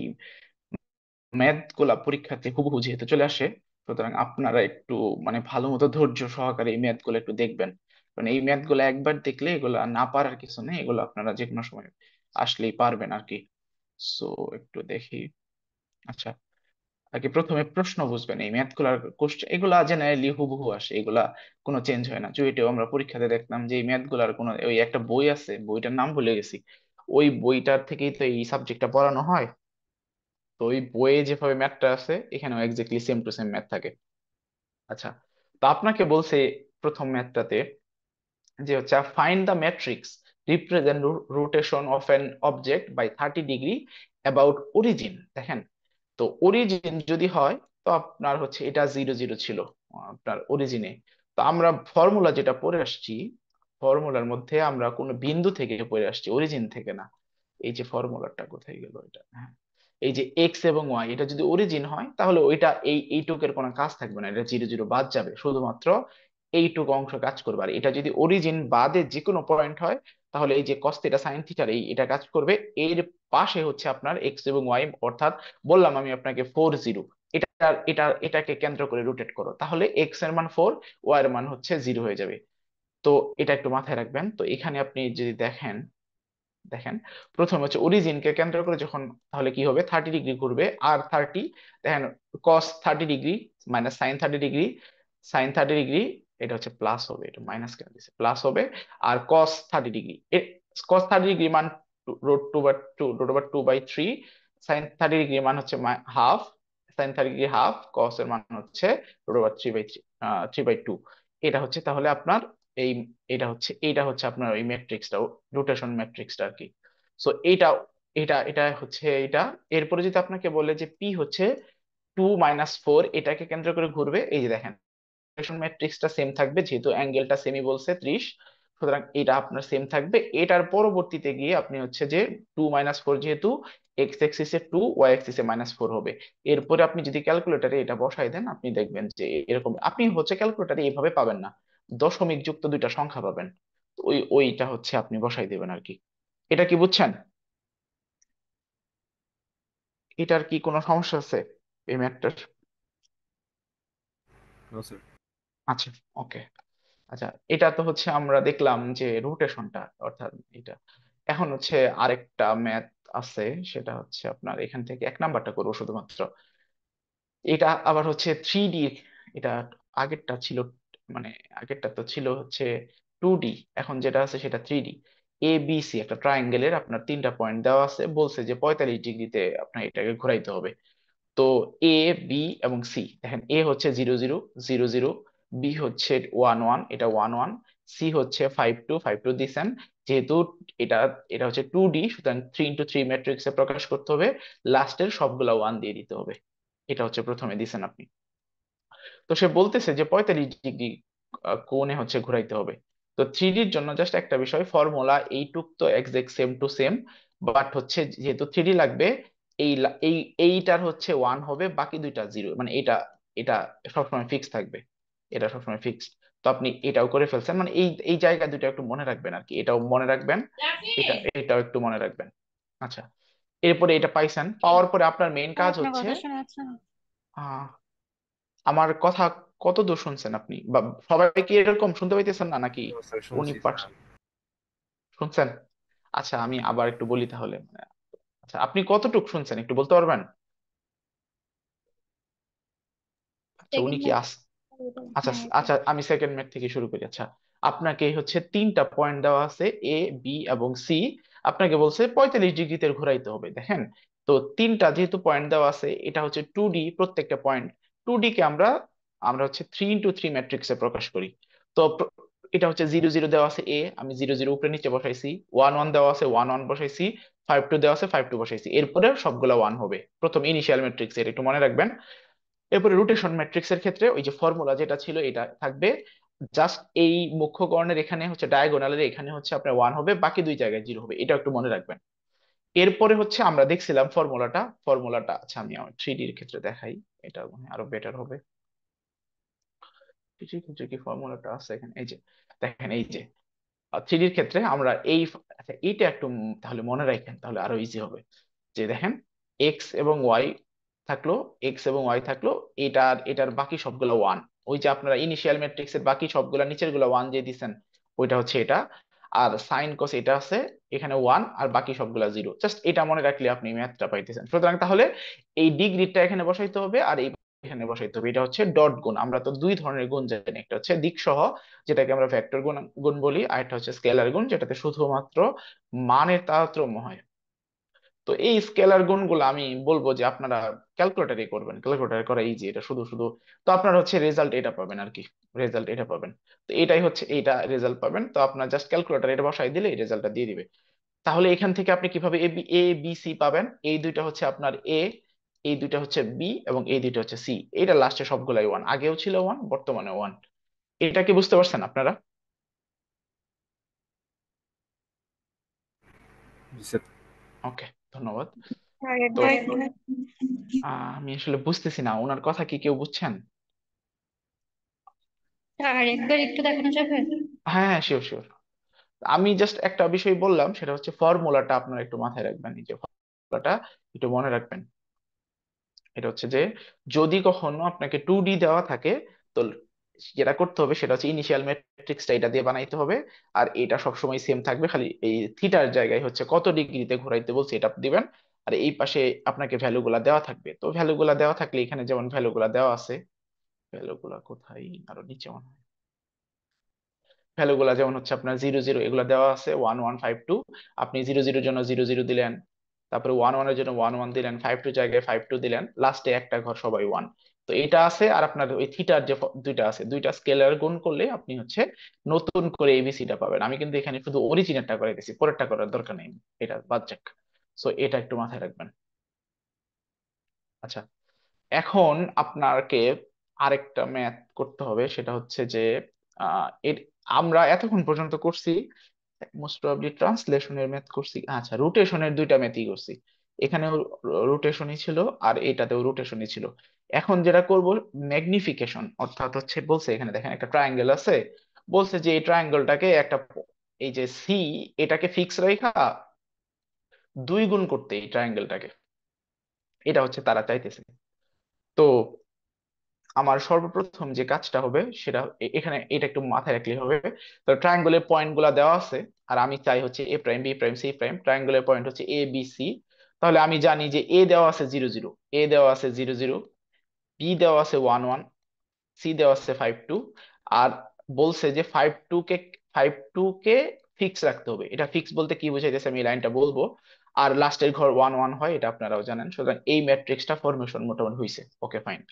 ম্যাথ গুলা পরীক্ষাতে হুবহু যেহেতু চলে আসে, সুতরাং আপনারা একটু মানে ভালো মতো ধৈর্য সহকারে এই ম্যাথ গুলো একটু দেখবেন। কারণ এই ম্যাথ গুলা একবার দেখলে এগুলা না পারার কিছু নেই, এগুলো আপনারা যে কোনো সময় আসলেই পারবেন আর কি। সো একটু দেখি। আচ্ছা, আগে প্রথমে প্রশ্ন বুঝবেন। এই ম্যাথ গুলার কোশ্চেন এগুলা জেনারেলি হুবহু আসে, এগুলা কোনো চেঞ্জ হয় না। চুয়েটেও আমরা পরীক্ষাতে দেখলাম যে এই ম্যাথ গুলার কোনো, ওই একটা বই আছে, বইটার নাম ভুলে গেছি, ওই বইটার থেকেই তো এই সাবজেক্টটা পড়ানো হয়। তো ওই বইয়ে যেভাবে ম্যাথটা আছে এখানেও exactly same to same math থাকে। আচ্ছা, তো আপনাকে বলছে প্রথম ম্যাথটাতে যে হচ্ছে find the matrix represent rotation of an object by 30 degree about origin. দেখেন, তো অরিজিন যদি হয় তো আপনার হচ্ছে এটা 0 0 ছিল আপনার অরিজিনে। তো আমরা ফর্মুলা যেটা পড়ে আসছি, ফর্মুলার মধ্যে আমরা কোনো বিন্দু থেকে পড়ে আসছি, অরিজিন থেকে না। এই যে ফর্মুলাটা কোথায় গেল এটা, হ্যাঁ, এই যে এক্স এবং ওয়াই এটা যদি অরিজিন হয় তাহলে ওইটা এইটুকের কোনো কাজ থাকবে না, এটা 0 0 বাদ যাবে, শুধুমাত্র এইটুকু অংশ কাজ করবে। আর এটা যদি অরিজিন বাদে যে কোনো পয়েন্ট হয় তাহলে এই যে কস থিটা সাইন থিটার এটা কাজ করবে। এর পাশে হচ্ছে আপনার এক্স এবং ওয়াই, অর্থাৎ বললাম আমি আপনাকে 4 0, এটা এটাকে কেন্দ্র করে রোটেট করো, তাহলে এক্স এর মান 4, ওয়াই এর মান হচ্ছে 0 হয়ে যাবে। তো এটা একটু মাথায় রাখবেন। তো এখানে আপনি যদি দেখেন, দেখেন প্রথমে হচ্ছে অরিজিনকে কেন্দ্র করে যখন, তাহলে কি হবে, 30 ডিগ্রি ঘুরবে। আর 30, দেখেন, cos 30 degree minus sine 30 degree, sine 30 degree, এটা হচ্ছে প্লাস হবে, এটা মাইনাস কেন দিচ্ছে, প্লাস হবে। আর কস 30 ডিগ্রি, কস 30 ডিগ্রি মান root over two by three, sine 30 degree মান হচ্ছে half, sine 30 degree half, cos এর মান হচ্ছে root over three by two. এটা হচ্ছে তাহলে আপনার এই, এটা হচ্ছে আপনার ওই ম্যাট্রিক্সটা, রোটেশন ম্যাট্রিক্সটা আর কি। সো এইটা, এটা হচ্ছে এটা। এরপরে যদি আপনাকে বলে যে পি হচ্ছে 2 - 4, এটাকে কেন্দ্র করে ঘুরবে, এই যে দেখেন রোটেশন ম্যাট্রিক্সটা সেম থাকবে, যেহেতু অ্যাঙ্গেলটা সেমই বলছে 30, সুতরাং এটা আপনার সেম থাকবে। এটার পরবর্তীতে গিয়ে আপনি হচ্ছে যে 2 - 4, যেহেতু এক্স এক্সিসে 2, ওয়াই এক্সিসে -4 হবে। এরপরে আপনি যদি ক্যালকুলেটারে এটা বসাই দেন আপনি দেখবেন যে এরকম, আপনি হচ্ছে ক্যালকুলেটারে এইভাবে পাবেন না, দশমিক যুক্ত দুইটা সংখ্যা পাবেন। তো ওইটা হচ্ছে আপনি বসাই দেবেন আর কি। এটা কি বুঝছেন? এটার কি কোনো সমস্যা আছে এই ম্যাথটার? No sir. আচ্ছা, ওকে। আচ্ছা, এটা তো হচ্ছে আমরা দেখলাম যে রোটেশনটা, অর্থাৎ এটা। এখন হচ্ছে আরেকটা ম্যাথ আছে, সেটা হচ্ছে আপনার এখান থেকে 1 নাম্বারটা করবো শুধুমাত্র। এটা আবার হচ্ছে 3D। এটা আগেরটা ছিল, মানে আগেরটা তো ছিল হচ্ছে 2D, এখন যেটা আছে সেটা 3D। এ বি সি একটা ট্রায়াঙ্গেলের আপনার 3টা পয়েন্ট দেওয়া আছে, বলছে যে 45 ডিগ্রিতে আপনার এটাকে ঘোরাইতে হবে। তো এ, বি এবং সি, দেখেন এ হচ্ছে 0 0 0 0, বি হচ্ছে 1 1, এটা 1 1, সি হচ্ছে 5 2 5 2 দিছেন। যেহেতু এটা এটা হচ্ছে 2D, সুতরাং 3 × 3 ম্যাট্রিক্সে প্রকাশ করতে হবে, লাস্টের সবগুলা 1 দিয়ে দিতে হবে। এটা হচ্ছে প্রথমে দিছেন আপনি। তো সে বলতেছে যে 45 ডিগ্রি কোণে হচ্ছে ঘুরাইতে হবে। তো 3Dর জন্য জাস্ট একটা বিষয়, ফর্মুলা এইটুক তো exact same to same, but হচ্ছে যেহেতু 3D লাগবে, এইটার হচ্ছে 1 হবে, বাকি দুইটা 0, মানে এটা এটা সবসময় ফিক্স থাকবে, এটা সবসময় ফিক্সড। তো আপনি এটাও করে ফেলছেন, মানে এই এই জায়গা দুটো একটু মনে রাখবেন আর কি, এটাও মনে রাখবেন, এটাও একটু মনে রাখবেন। আচ্ছা, এরপরে এটা পাইছেন, পাওয়ার পরে আপনার মেইন স্যার কাজ আপনার হচ্ছে কথা শোনা যাচ্ছে না। আহ আমার কথা কত দূর শুনছেন আপনি, বা সবাই কি এরকম শুনতে পাইতেছেন না নাকি? নো স্যার, উনি শুনছি পার্স স্যার। শুনছেন? আচ্ছা, আমি আবার একটু বলি তাহলে। আচ্ছা, আপনি কতটুক শুনছেন একটু বলতে পারবেন? আচ্ছা, উনি সেকেন্ড কি ম্যাথ। আচ্ছা হ্যাঁ আচ্ছা, আমি সেকেন্ড ম্যাথ থেকে শুরু করি। আচ্ছা, আপনাকে হচ্ছে তিনটা পয়েন্ট দেওয়া আছে, এ, বি এবং সি। আপনাকে বলছে 45 ডিগ্রিতে ঘোরাইতে হবে। দেখেন, তো তিনটা যেহেতু পয়েন্ট দেওয়া আছে, এটা হচ্ছে 2D প্রত্যেকটা পয়েন্ট। 2D কে আমরা আমরা হচ্ছে 3x3 ম্যাট্রিক্সে প্রকাশ করি। তো এটা হচ্ছে 0 0 দেওয়া আছে এ, আমি 0 0 উপরে নিচে বসাইছি। 1 1 দেওয়া আছে, 1 1 বসাইছি। 5 2 দেওয়া আছে, 5 2 বসাইছি। এরপরে সবগুলা 1 হবে, প্রথম ইনিশিয়াল ম্যাট্রিক্স এর, একটু মনে রাখবেন। এরপরে রোটেশন ম্যাট্রিক্স এর ক্ষেত্রে ওই যে ফর্মুলা যেটা ছিল এটা থাকবে। জাস্ট এই মুখ্য কর্ণের এখানে হচ্ছে ডায়াগোনালের এখানে হচ্ছে আপনার 1 হবে, বাকি দুই জায়গায় 0 হবে, এটা একটু মনে রাখবেন। এরপরে হচ্ছে আমরা দেখছিলাম ফর্মুলাটা আচ্ছা আমি আমার 3D এর ক্ষেত্রে দেখাই, এটা মনে হয় আরো বেটার হবে। 3D এর ক্ষেত্রে কি ফর্মুলাটা আছে এখানে, এই যে দেখেন, এই যে 3D ক্ষেত্রে আমরা আচ্ছা এইটা একটু তাহলে মনে রাখেন, তাহলে আরো ইজি হবে। যে দেখেন, এক্স এবং ওয়াই থাকলো, এক্স এবং ওয়াই থাকলো, এটার বাকি সবগুলো ওয়ান। ওই যে আপনারা ইনিশিয়াল ম্যাট্রিক্স এর বাকি সবগুলা নিচের গুলা ওয়ান দিয়ে দিছেন, ওইটা হচ্ছে এটা। আর সাইন কস এটা আছে এখানে ওয়ান, আর বাকি সবগুলা জিরো। জাস্ট এটা মনে রাখলে আপনি ম্যাথটা পাইতেছেন। সুতরাং তাহলে এই ডিগ্রিটা এখানে বসাইতে হবে, আর এই এখানে বসাইতে হবে। এটা হচ্ছে ডট গুণ। আমরা তো দুই ধরনের গুণ জানি, একটা হচ্ছে দিক সহ, যেটাকে আমরা ভেক্টর গুণ গুণ বলি, আর একটা হচ্ছে স্কেলার গুণ, যেটাতে শুধুমাত্র মানের তারতম্য হয়। তো এই স্কেলার গুণগুলো আমি বলবো যে আপনারা ক্যালকুলেটারে করবেন, ক্যালকুলেটারে করা ইজি, এটা শুধু শুধু। তো আপনারা হচ্ছে রেজাল্ট এটা পাবেন আর কি, রেজাল্ট এটা পাবেন। তো এটাই হচ্ছে এইটা রেজাল্ট পাবেন। তো আপনার জাস্ট ক্যালকুলেটার এটা বসাই দিলে এই রেজাল্টটা দিয়ে দিবে। তাহলে এখান থেকে আপনি কিভাবে এ বি সি পাবেন? এই দুইটা হচ্ছে আপনার এ, এই দুইটা হচ্ছে বি, এবং এই দুইটা হচ্ছে সি। এটা লাস্টে সবগুলাই ওয়ান, আগেও ছিল ওয়ান, বর্তমানে ওয়ান। এটা কি বুঝতে পারছেন আপনারা? জি স্যার। ওকে, ধন্যবাদ। তো আরেকবার একটু। আমি আসলে বুঝতেছি না ওনার কথা কি কেউ বুঝছেন? আরেকবার একটু দেখানো যাবে? হ্যাঁ হ্যাঁ, শিওর শিওর। আমি জাস্ট একটা বিষয় বললাম, সেটা হচ্ছে ফর্মুলাটা আপনারা একটু মাথায় রাখবেন, এই যে ফর্মুলাটা একটু মনে রাখবেন। এটা হচ্ছে যে যদি কখনো আপনাকে 2D দেওয়া থাকে, তো যেটা করতে হবে সেটা হচ্ছে ইনিশিয়াল ম্যাট্রিক্সটা এটা দিয়ে বানাইতে হবে। আর এটা সবসময় সেম থাকবে, খালি এই থিটার জায়গায় হচ্ছে কত ডিগ্রিতে ঘোরাইতে বলছে এটা দিবেন। আর এই পাশে আপনাকে ভ্যালু গুলা দেওয়া থাকবে। তো ভ্যালু গুলা দেওয়া থাকলে এখানে যেমন ভ্যালু গুলা দেওয়া আছে, ভ্যালু গুলা কোথায়, আরো নিচে মনে হয়। ভ্যালু গুলা যেমন হচ্ছে আপনার 0 0 এগুলা দেওয়া আছে, 1 1 5 2। আপনি 0 0 জন্য 0 0 দিলেন, তারপরে 1 1 এর জন্য 1 1 দিলেন, 5 2 জায়গায় 5 2 দিলেন, লাস্টে একটা ঘর সবাই ওয়ান। তো এটা আছে। আর আপনার ওই থিটার যে দুইটা আছে, দুইটা স্কেলার গুণ করলে আপনি হচ্ছে নতুন করে এবিসিটা পাবেন। আমি কিন্তু এখানে শুধু অরিজিনালটা করে দিয়েছি, পরেরটা করার দরকার নেই, এটা বাদ যাক। সো এটা একটু মাথায় রাখবেন। আচ্ছা, এখন আপনাকে আরেকটা ম্যাথ করতে হবে, সেটা হচ্ছে যে এর আমরা এতক্ষণ পর্যন্ত করছি মোস্ট প্রবাবলি ট্রান্সলেশনের ম্যাথ করছি। আচ্ছা, রোটেশনের দুইটা ম্যাথই করছি। এখানেও রোটেশনই ছিল, আর এটাতেও রোটেশনই ছিল। এখন যেটা করব, ম্যাগনিফিকেশন, অর্থাৎ হচ্ছে বলছে এখানে দেখেন একটা ট্রায়াঙ্গেল আছে। বলছে যে এই ট্রায়াঙ্গেলটাকে একটা, এই যে সি, এটাকে ফিক্স রেখা দুই গুণ করতে এই ট্রায়াঙ্গেলটাকে, এটা হচ্ছে তারা চাইতেছে। তো আমার সর্বপ্রথম যে কাজটা হবে সেটা এখানে এটা একটু মাথায় রাখলে হবে। তো ট্রায়াঙ্গলের পয়েন্ট গুলা দেওয়া আছে, আর আমি চাই হচ্ছে A prime B prime C prime, ট্রায়াঙ্গলের পয়েন্ট হচ্ছে এ বি সি। তাহলে আমি জানি যে এ দেওয়া আছে 0 0, এ দেওয়া আছে 0 0, বি দেওয়া আছে 1 1, সি দেওয়া আছে 5 2। আর বলছে যে 5 2 কে ফিক্স রাখতে হবে। এটা ফিক্স বলতে কি বোঝাইতেছে আমি এই লাইনটা বলবো। আর লাস্টের ঘর 1 1 হয়, এটা আপনারাও জানেন। সুতরাং এই ম্যাট্রিক্সটা ফরমেশন মোটামুটি হয়েছে। Okay fine.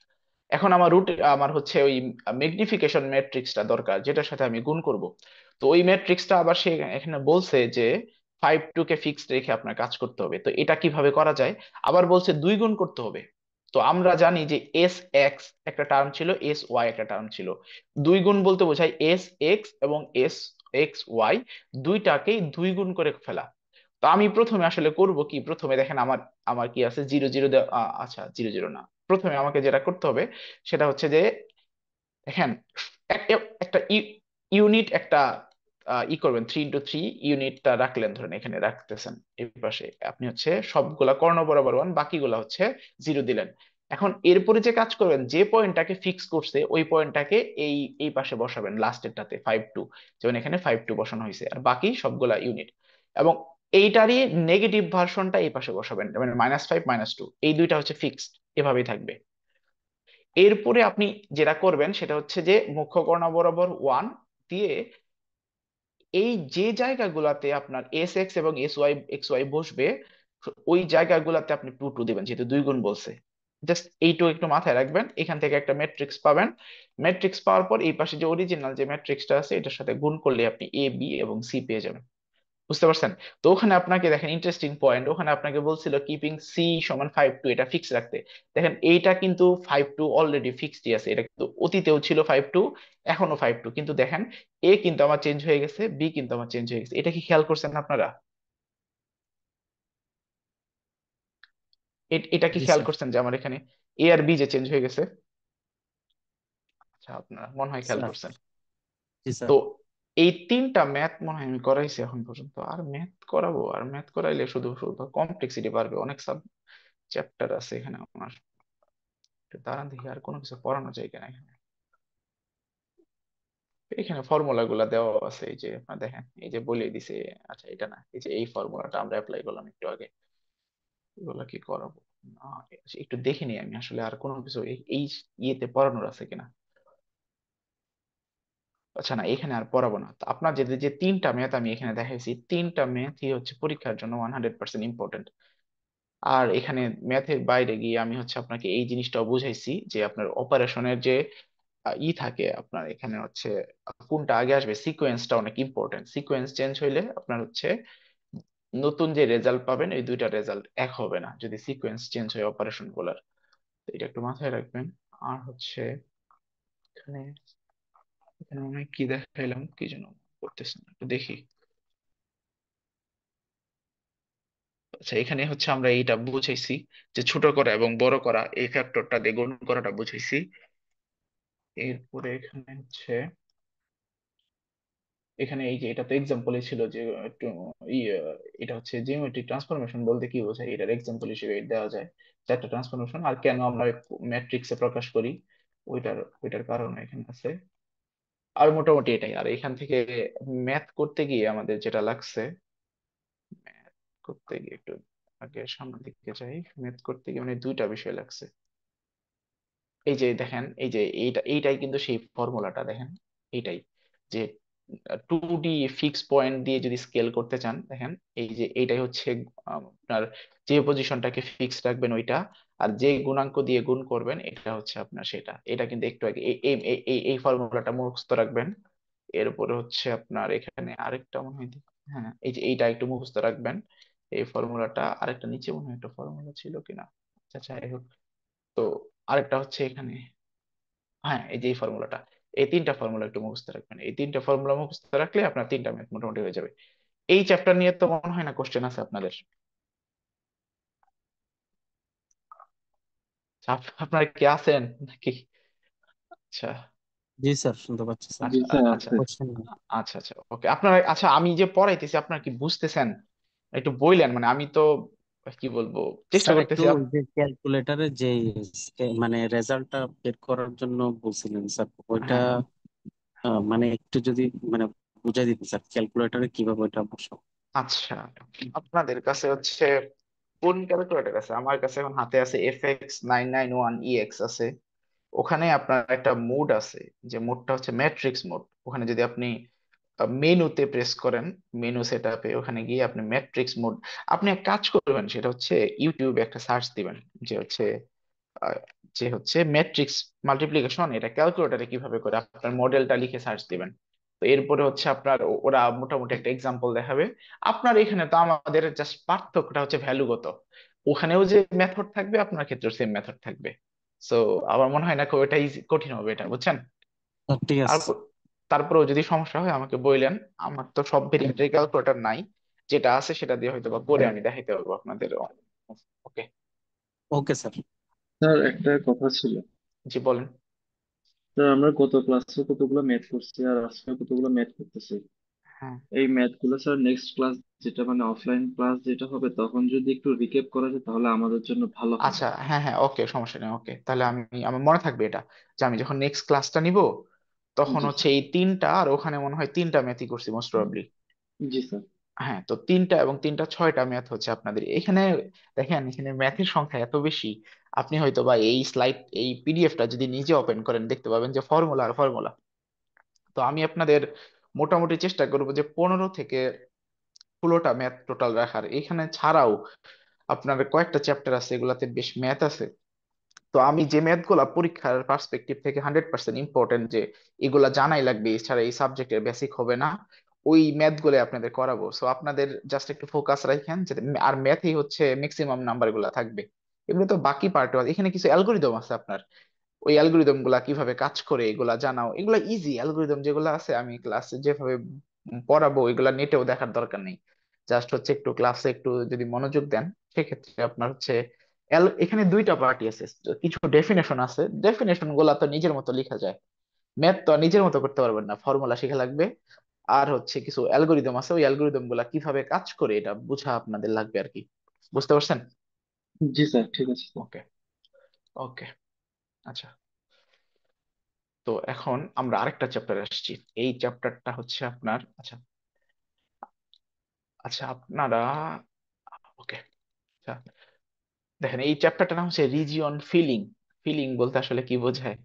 এখন আমার হচ্ছে ওই ম্যাগনিফিকেশন ম্যাট্রিক্সটা দরকার, যেটার সাথে আমি গুণ করব। তো ওই ম্যাট্রিক্সটা আবার সে এখানে বলছে যে 5 2 কে ফিক্সড রেখে আপনার কাজ করতে হবে। তো এটা কিভাবে করা যায়? আবার বলছে দুই গুণ করতে হবে। তো আমরা জানি যে এস এক্স একটা টার্ম ছিল, এস ওয়াই একটা টার্ম ছিল। দুই গুণ বলতে বোঝায় এস এক্স এবং এস এক্স ওয়াই দুইটাকেই দুই গুণ করে ফেলা। তো আমি প্রথমে আসলে করব কি, প্রথমে দেখেন আমার আমার কি আছে, 0 0 আচ্ছা 0 0 না। প্রথমে আমাকে যেটা করতে হবে সেটা হচ্ছে যে দেখেন, একটা ইউনিট একটা করবেন, 3 × 3 ইউনিটটা রাখলেন, ধরেন এখানে রাখতেছেন এই পাশে। আপনি হচ্ছে সবগুলা কর্ণ বরাবর ওয়ান, বাকিগুলা হচ্ছে জিরো দিলেন। এখন এরপরে যে কাজ করবেন, যে পয়েন্টটাকে ফিক্স করছে ওই পয়েন্টটাকে এই এই পাশে বসাবেন, লাস্টেরটাতে 5 2, যেমন এখানে 5 2 বসানো হয়েছে, আর বাকি সবগুলা ইউনিট। এবং এইটারই নেগেটিভ ভার্সনটা এই পাশে বসাবেন, মানে -5 -2, এই দুইটা হচ্ছে ফিক্সড, এভাবেই থাকবে। এরপরে আপনি যেটা করবেন সেটা হচ্ছে যে মুখ্য কর্ণ বরাবর 1 দিয়ে এই যে জায়গাগুলোতে আপনার এস এক্স এবং এস ওয়াই এক্স ওয়াই বসবে, ওই জায়গাগুলোতে আপনি টু টু দিবেন, যেহেতু দুই গুণ বলছে। জাস্ট এইটুকু একটু মাথায় রাখবেন, এখান থেকে একটা ম্যাট্রিক্স পাবেন। ম্যাট্রিক্স পাওয়ার পর এই পাশে যে অরিজিনাল যে ম্যাট্রিক্সটা আছে এটার সাথে গুণ করলে আপনি এ বি এবং সি পেয়ে যাবেন। বুঝতে পারছেন? তো ওখানে আপনাকে দেখেন ইন্টারেস্টিং পয়েন্ট, ওখানে আপনাকে বলছিল কিপিং সি সমান 5 টু, এটা ফিক্স রাখতে। দেখেন এইটা কিন্তু 5 টু অলরেডি ফিক্সডই আছে, এটা কিন্তু অতীতেও ছিল 5 টু, এখনো 5 টু, কিন্তু দেখেন এ কিন্তু আমার চেঞ্জ হয়ে গেছে, বি কিন্তু আমার চেঞ্জ হয়ে গেছে। এটা কি খেয়াল করছেন আপনারা? এটা কি জি খেয়াল স্যার। করছেন যে আমার এখানে এ আর বি যে চেঞ্জ হয়ে গেছে? আচ্ছা, আপনারা মনে হয় খেয়াল স্যার করছেন। জি তো স্যার। এই তিনটা ম্যাথ মনে হয় আমি করাইছি এখন পর্যন্ত, আর ম্যাথ করাবো? আর ম্যাথ করাইলে শুধু শুধু কমপ্লেক্সিটি বাড়বে, অনেক সাব চ্যাপ্টার আছে এখানে আমার। একটু দাঁড়ান দেখি আর কোনো কিছু পড়ানো যায় কিনা এখানে। এখানে ফর্মুলা গুলা দেওয়া আছে, এই যে আপনার দেখেন, এই যে বলে দিছে। আচ্ছা এটা না, এই যে এই ফর্মুলাটা আমরা অ্যাপ্লাই করলাম একটু আগে, এগুলা কি করাবো না? একটু দেখে নিই আমি আসলে আর কোনো কিছু এই ইয়েতে পড়ানোর আছে কিনা। আচ্ছা না, এখানে আর পড়াবো না। তো আপনার যে যে তিনটা ম্যাথ আমি এখানে দেখাইছি, তিনটা ম্যাথই হচ্ছে পরীক্ষার জন্য 100% ইম্পর্টেন্ট। আর এখানে ম্যাথের বাইরে গিয়ে আমি হচ্ছে আপনাকে এই জিনিসটাও বুঝাইছি যে আপনার অপারেশনের যে থাকে আপনার এখানে হচ্ছে কোনটা আগে আসবে, সিকোয়েন্সটা অনেক ইম্পর্টেন্ট। সিকোয়েন্স চেঞ্জ হইলে আপনার হচ্ছে নতুন যে রেজাল্ট পাবেন এই দুইটা রেজাল্ট এক হবে না যদি সিকোয়েন্স চেঞ্জ হয় অপারেশন গুলার। তো এটা একটু মাথায় রাখবেন। আর হচ্ছে এখানে এখানে মনে হয় কি দেখাইলাম, কি যেন করতেছি না, একটু দেখি। আচ্ছা, এখানে হচ্ছে আমরা এইটা বুঝাইছি যে ছোট করা এবং বড় করা, এই ফ্যাক্টরটা দিয়ে গুণ করাটা বুঝাইছি। এরপরে এখানে হচ্ছে এখানে এই যে এটা তো এক্সাম্পলই ছিল যে একটু ইয়ে, এটা হচ্ছে জিওমেট্রিক ট্রান্সফরমেশন বলতে কি বোঝায় এটার এক্সাম্পল হিসেবে দেওয়া যায়। চারটা ট্রান্সফরমেশন, আর কেন আমরা ম্যাট্রিক্সে প্রকাশ করি ওইটার ওইটার কারণ এখানে আছে। আর মোটামুটি এটাই। আর এখান থেকে ম্যাথ করতে গিয়ে আমাদের যেটা লাগছে, ম্যাথ করতে গিয়ে একটু আগে সামনের দিকে যাই, ম্যাথ করতে গিয়ে মানে দুইটা বিষয় লাগছে। এই যে দেখেন, এই যে এইটাই কিন্তু সেই ফর্মুলাটা দেখেন, এইটাই যে 2D ফিক্স পয়েন্ট দিয়ে যদি স্কেল করতে চান, দেখেন এই যে এইটাই হচ্ছে আপনার যে পজিশনটাকে ফিক্স রাখবেন ওইটা, আর যে গুণাঙ্ক দিয়ে গুণ করবেন এটা হচ্ছে আপনার সেটা। এটা কিন্তু একটু আগে এই এই এই এই এই ফর্মুলাটা মুখস্থ রাখবেন। এরপরে হচ্ছে আপনার এখানে আরেকটা মনে হয় হ্যাঁ, এই যে এইটা একটু মুখস্থ রাখবেন, এই ফর্মুলাটা। আরেকটা নিচে মনে হয় একটা ফর্মুলা ছিল কিনা, আচ্ছা যাই হোক। তো আরেকটা হচ্ছে এখানে, হ্যাঁ এই যে এই ফর্মুলাটা, এই তিনটা ফর্মুলা একটু মুখস্থ রাখবেন। এই তিনটা ফর্মুলা মুখস্থ রাখলে আপনার তিনটা ম্যাথ মোটামুটি হয়ে যাবে। এই চ্যাপ্টার নিয়ে তো মনে হয় না কোশ্চেন আছে আপনাদের? আপনারা কি আছেন নাকি? আচ্ছা জি স্যার, শুনতে পাচ্ছি স্যার। জি আচ্ছা স্যার আচ্ছা আছে। কোশ্চেন না। আচ্ছা আচ্ছা ওকে। আপনারা আচ্ছা, আমি যে পড়াইতেছি আপনারা কি বুঝতেছেন? একটু বললেন, মানে আমি তো কি বলবো, চেষ্টা স্যার একটু করতেছি ওই যে ক্যালকুলেটারে যে মানে রেজাল্টটা বের করার জন্য বলছিলেন স্যার, ওইটা হ্যাঁ মানে একটু যদি মানে বুঝাই দিতেন স্যার, ক্যালকুলেটারে কিভাবে ওইটা বসাবো। আচ্ছা, আপনাদের কাছে হচ্ছে কোন ক্যালকুলেটর আছে? আমার কাছে এখন হাতে আছে FX991EX আছে। ওখানে আপনার একটা মোড আছে, যে মোডটা হচ্ছে ম্যাট্রিক্স মোড। ওখানে যদি আপনি মেনুতে প্রেস করেন, মেনু সেট আপে ওখানে গিয়ে আপনি ম্যাট্রিক্স মোড, আপনি এক কাজ করবেন সেটা হচ্ছে ইউটিউবে একটা সার্চ দিবেন যে হচ্ছে আহ, যে হচ্ছে ম্যাট্রিক্স মাল্টিপ্লিকেশন এটা ক্যালকুলেটরে কিভাবে করে, আপনার মডেলটা লিখে সার্চ দিবেন। তো এরপরে হচ্ছে আপনার ওরা মোটামুটি একটা এক্সাম্পল দেখাবে। আপনার এখানে তো আমাদের জাস্ট পার্থক্যটা হচ্ছে ভ্যালুগত, ওখানেও যে মেথড থাকবে আপনার ক্ষেত্রে সেম মেথড থাকবে। সো আমার মনে হয় না খুব এটা কঠিন হবে এটা, বুঝছেন? স্যার ঠিক আছে। তারপর তারপরেও যদি সমস্যা হয় আমাকে বললেন। আমার তো সব ভেরিয়েন্টের ক্যালকুলেটর নাই, যেটা আছে সেটা দিয়ে হয়তো বা করে আমি দেখাইতে পারবো আপনাদের। ওকে, ওকে স্যার। স্যার একটা কথা ছিল। জি বলেন। স্যার আমরা গত ক্লাসে কতগুলো ম্যাথ করছি আর আজকে কতগুলো ম্যাথ করতেছি। হ্যাঁ এই ম্যাথ গুলো স্যার নেক্সট ক্লাস, যেটা মানে অফলাইন ক্লাস যেটা হবে, তখন যদি একটু রিকেপ করা যায় তাহলে আমাদের জন্য ভালো হয়। আচ্ছা, হ্যাঁ হ্যাঁ ওকে, সমস্যা নেই। ওকে তাহলে আমি, আমার মনে থাকবে এটা, যে আমি যখন নেক্সট ক্লাসটা নিব তখন জি হচ্ছে স্যার। এই তিনটা, আর ওখানে মনে হয় তিনটা ম্যাথই করছি মোস্ট প্রবাবলি। জি স্যার। হ্যাঁ, তো তিনটা এবং তিনটা ছয়টা ম্যাথ হচ্ছে আপনাদের এখানে। দেখেন এখানে ম্যাথের সংখ্যা এত বেশি, আপনি হয়তো বা এই স্লাইড, এই পিডিএফটা যদি নিজে ওপেন করেন দেখতে পাবেন যে ফর্মুলা আর ফর্মুলা। তো আমি আপনাদের মোটামুটি চেষ্টা করবো যে 15 থেকে 16টা ম্যাথ টোটাল রাখার। এখানে ছাড়াও আপনার কয়েকটা চ্যাপ্টার আছে, এগুলাতে বেশ ম্যাথ আছে। তো আমি যে ম্যাথ গুলা পরীক্ষার পার্সপেক্টিভ থেকে 100% ইম্পর্টেন্ট, যে এগুলা জানাই লাগবে, এছাড়া এই সাবজেক্টের বেসিক হবে না, ওই ম্যাথ গুলো আপনাদের করাবো। সো আপনাদের জাস্ট একটু ফোকাস রাখেন যে, আর ম্যাথই হচ্ছে ম্যাক্সিমাম নাম্বার গুলা থাকবে। এগুলো তো বাকি পার্ট, এখানে কিছু অ্যালগোরিদম আছে আপনার, ওই অ্যালগোরিদম গুলা কিভাবে কাজ করে এগুলা জানাও। এগুলা ইজি অ্যালগোরিদম যেগুলো আছে, আমি ক্লাসে যেভাবে পড়াবো এগুলা নেটেও দেখার দরকার নেই। জাস্ট হচ্ছে একটু ক্লাসে একটু যদি মনোযোগ দেন, সেক্ষেত্রে আপনার হচ্ছে এখানে দুইটা পার্টি আছে। কিছু ডেফিনেশন আছে, ডেফিনেশন গুলা তো নিজের মতো লেখা যায়, ম্যাথ তো আর নিজের মতো করতে পারবেন না, ফর্মুলা শেখা লাগবে। আর হচ্ছে কিছু অ্যালগোরিদম আছে, ওই অ্যালগোরিদম গুলা কিভাবে কাজ করে এটা বোঝা আপনাদের লাগবে আর কি। বুঝতে পারছেন? জি স্যার, ঠিক আছে স্যার। ওকে, ওকে, আচ্ছা। তো এখন আমরা আরেকটা চ্যাপ্টারে আসছি। এই চ্যাপ্টারটা হচ্ছে আপনার, আচ্ছা, আচ্ছা আপনারা, ওকে, আচ্ছা, দেখেন এই চ্যাপ্টারটার নাম হচ্ছে রিজিয়ন ফিলিং। ফিলিং বলতে আসলে কি বোঝায়?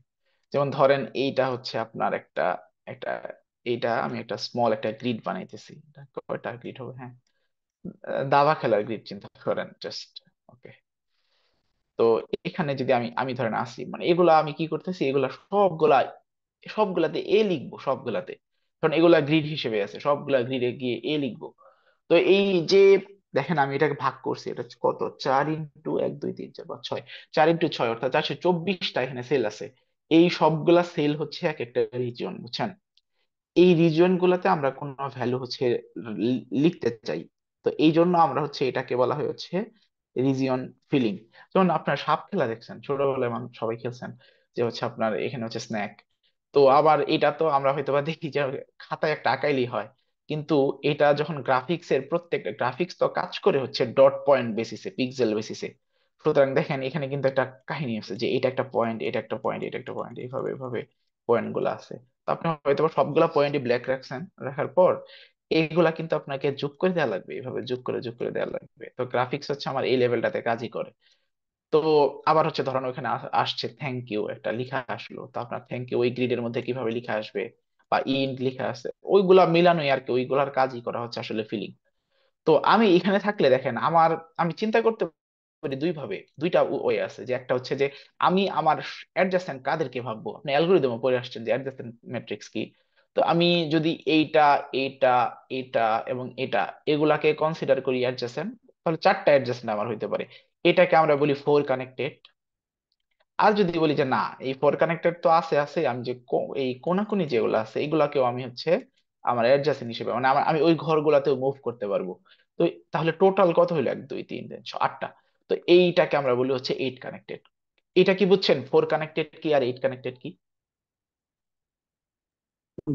যেমন ধরেন এইটা হচ্ছে আপনার একটা একটা এইটা আমি একটা স্মল একটা গ্রিড বানাইতেছি। এটা কয়টা গ্রিড হবে? হ্যাঁ, দাবা খেলার গ্রিড চিন্তা করেন জাস্ট। ওকে, তো এখানে যদি আমি আমি ধরেন আসি, মানে এগুলা আমি কি করতেছি, এগুলা সবগুলা সবগুলাতে এ লিখবো সবগুলাতে, কারণ এগুলা গ্রিড হিসেবে আছে, সবগুলা গ্রিডে গিয়ে এ লিখবো। তো এই যে দেখেন আমি এটাকে ভাগ করছি, এটা হচ্ছে কত, 4 × 1 2 3 4 5 6, 4 × 6 অর্থাৎ 424টা এখানে সেল আছে। এই সবগুলা সেল হচ্ছে এক একটা রিজিয়ন, বুঝছেন? এই রিজিয়ন গুলাতে আমরা কোন ভ্যালু হচ্ছে লিখতে চাই। তো এই জন্য আমরা হচ্ছে এটাকে বলা হয় হচ্ছে রিজিয়ন ফিলিং। যেমন আপনার সাপ খেলা দেখছেন, ছোটবেলায় মানুষ সবাই খেলছেন, যে হচ্ছে আপনার এখানে হচ্ছে স্ন্যাক। তো আবার এটা তো আমরা হয়তো বা দেখি যে খাতায় একটা আঁকাইলেই হয়, কিন্তু এটা যখন গ্রাফিক্স এর, প্রত্যেকটা গ্রাফিক্স তো কাজ করে হচ্ছে ডট পয়েন্ট বেসিসে, পিক্সেল বেসিসে। সুতরাং দেখেন এখানে কিন্তু একটা কাহিনী আছে, যে এটা একটা পয়েন্ট, এটা একটা পয়েন্ট, এটা একটা পয়েন্ট, এইভাবে এইভাবে পয়েন্ট গুলো আছে। তো আপনি হয়তো বা সবগুলা পয়েন্টই ব্ল্যাক রাখছেন, রাখার পর এইগুলা কিন্তু আপনাকে যোগ করে দেওয়া লাগবে, এইভাবে যোগ করে যোগ করে দেওয়া লাগবে। তো গ্রাফিক্স হচ্ছে আমার এই লেভেলটাতে কাজই করে। তো আবার হচ্ছে ধরেন ওখানে আসছে থ্যাংক ইউ, একটা লেখা আসলো, তো আপনার থ্যাংক ইউ ওই গ্রিডের মধ্যে কিভাবে লেখা আসবে, বা ইন্ট লেখা আছে, ওইগুলা মিলানোই আর কি, ওইগুলার কাজই করা হচ্ছে আসলে ফিলিং। তো আমি এখানে থাকলে দেখেন আমার, আমি চিন্তা করতে পারি দুই ভাবে, দুইটা ওয়ে আছে, যে একটা হচ্ছে যে আমি আমার অ্যাডজাসেন্ট কাদেরকে ভাববো। আপনি অ্যালগোরিদমে পড়ে আসছেন যে অ্যাডজাসেন্ট ম্যাট্রিক্স কি। তো আমি যদি এইটা, এইটা, এটা এবং এটা, এগুলাকে কনসিডার করি অ্যাডজাসেন্ট, তাহলে 4টা অ্যাডজাসেন্ট আমার হইতে পারে। এটাকে আমরা বলি ফোর কানেক্টেড। আর যদি বলি যে না, এই ফোর কানেক্টেড তো আছে আছে, আমি যে এই কোনাকুনি যেগুলো আছে এগুলাকেও আমি হচ্ছে আমার অ্যাডজাসেন্ট হিসেবে, মানে আমি ওই ঘরগুলাতেও মুভ করতে পারবো। তো তাহলে টোটাল কত হইলো, 1 2 3 4 5 8টা। তো এইটাকে আমরা বলি হচ্ছে এইট কানেক্টেড। এটা কি বুঝছেন, ফোর কানেক্টেড কি আর এইট কানেক্টেড কি?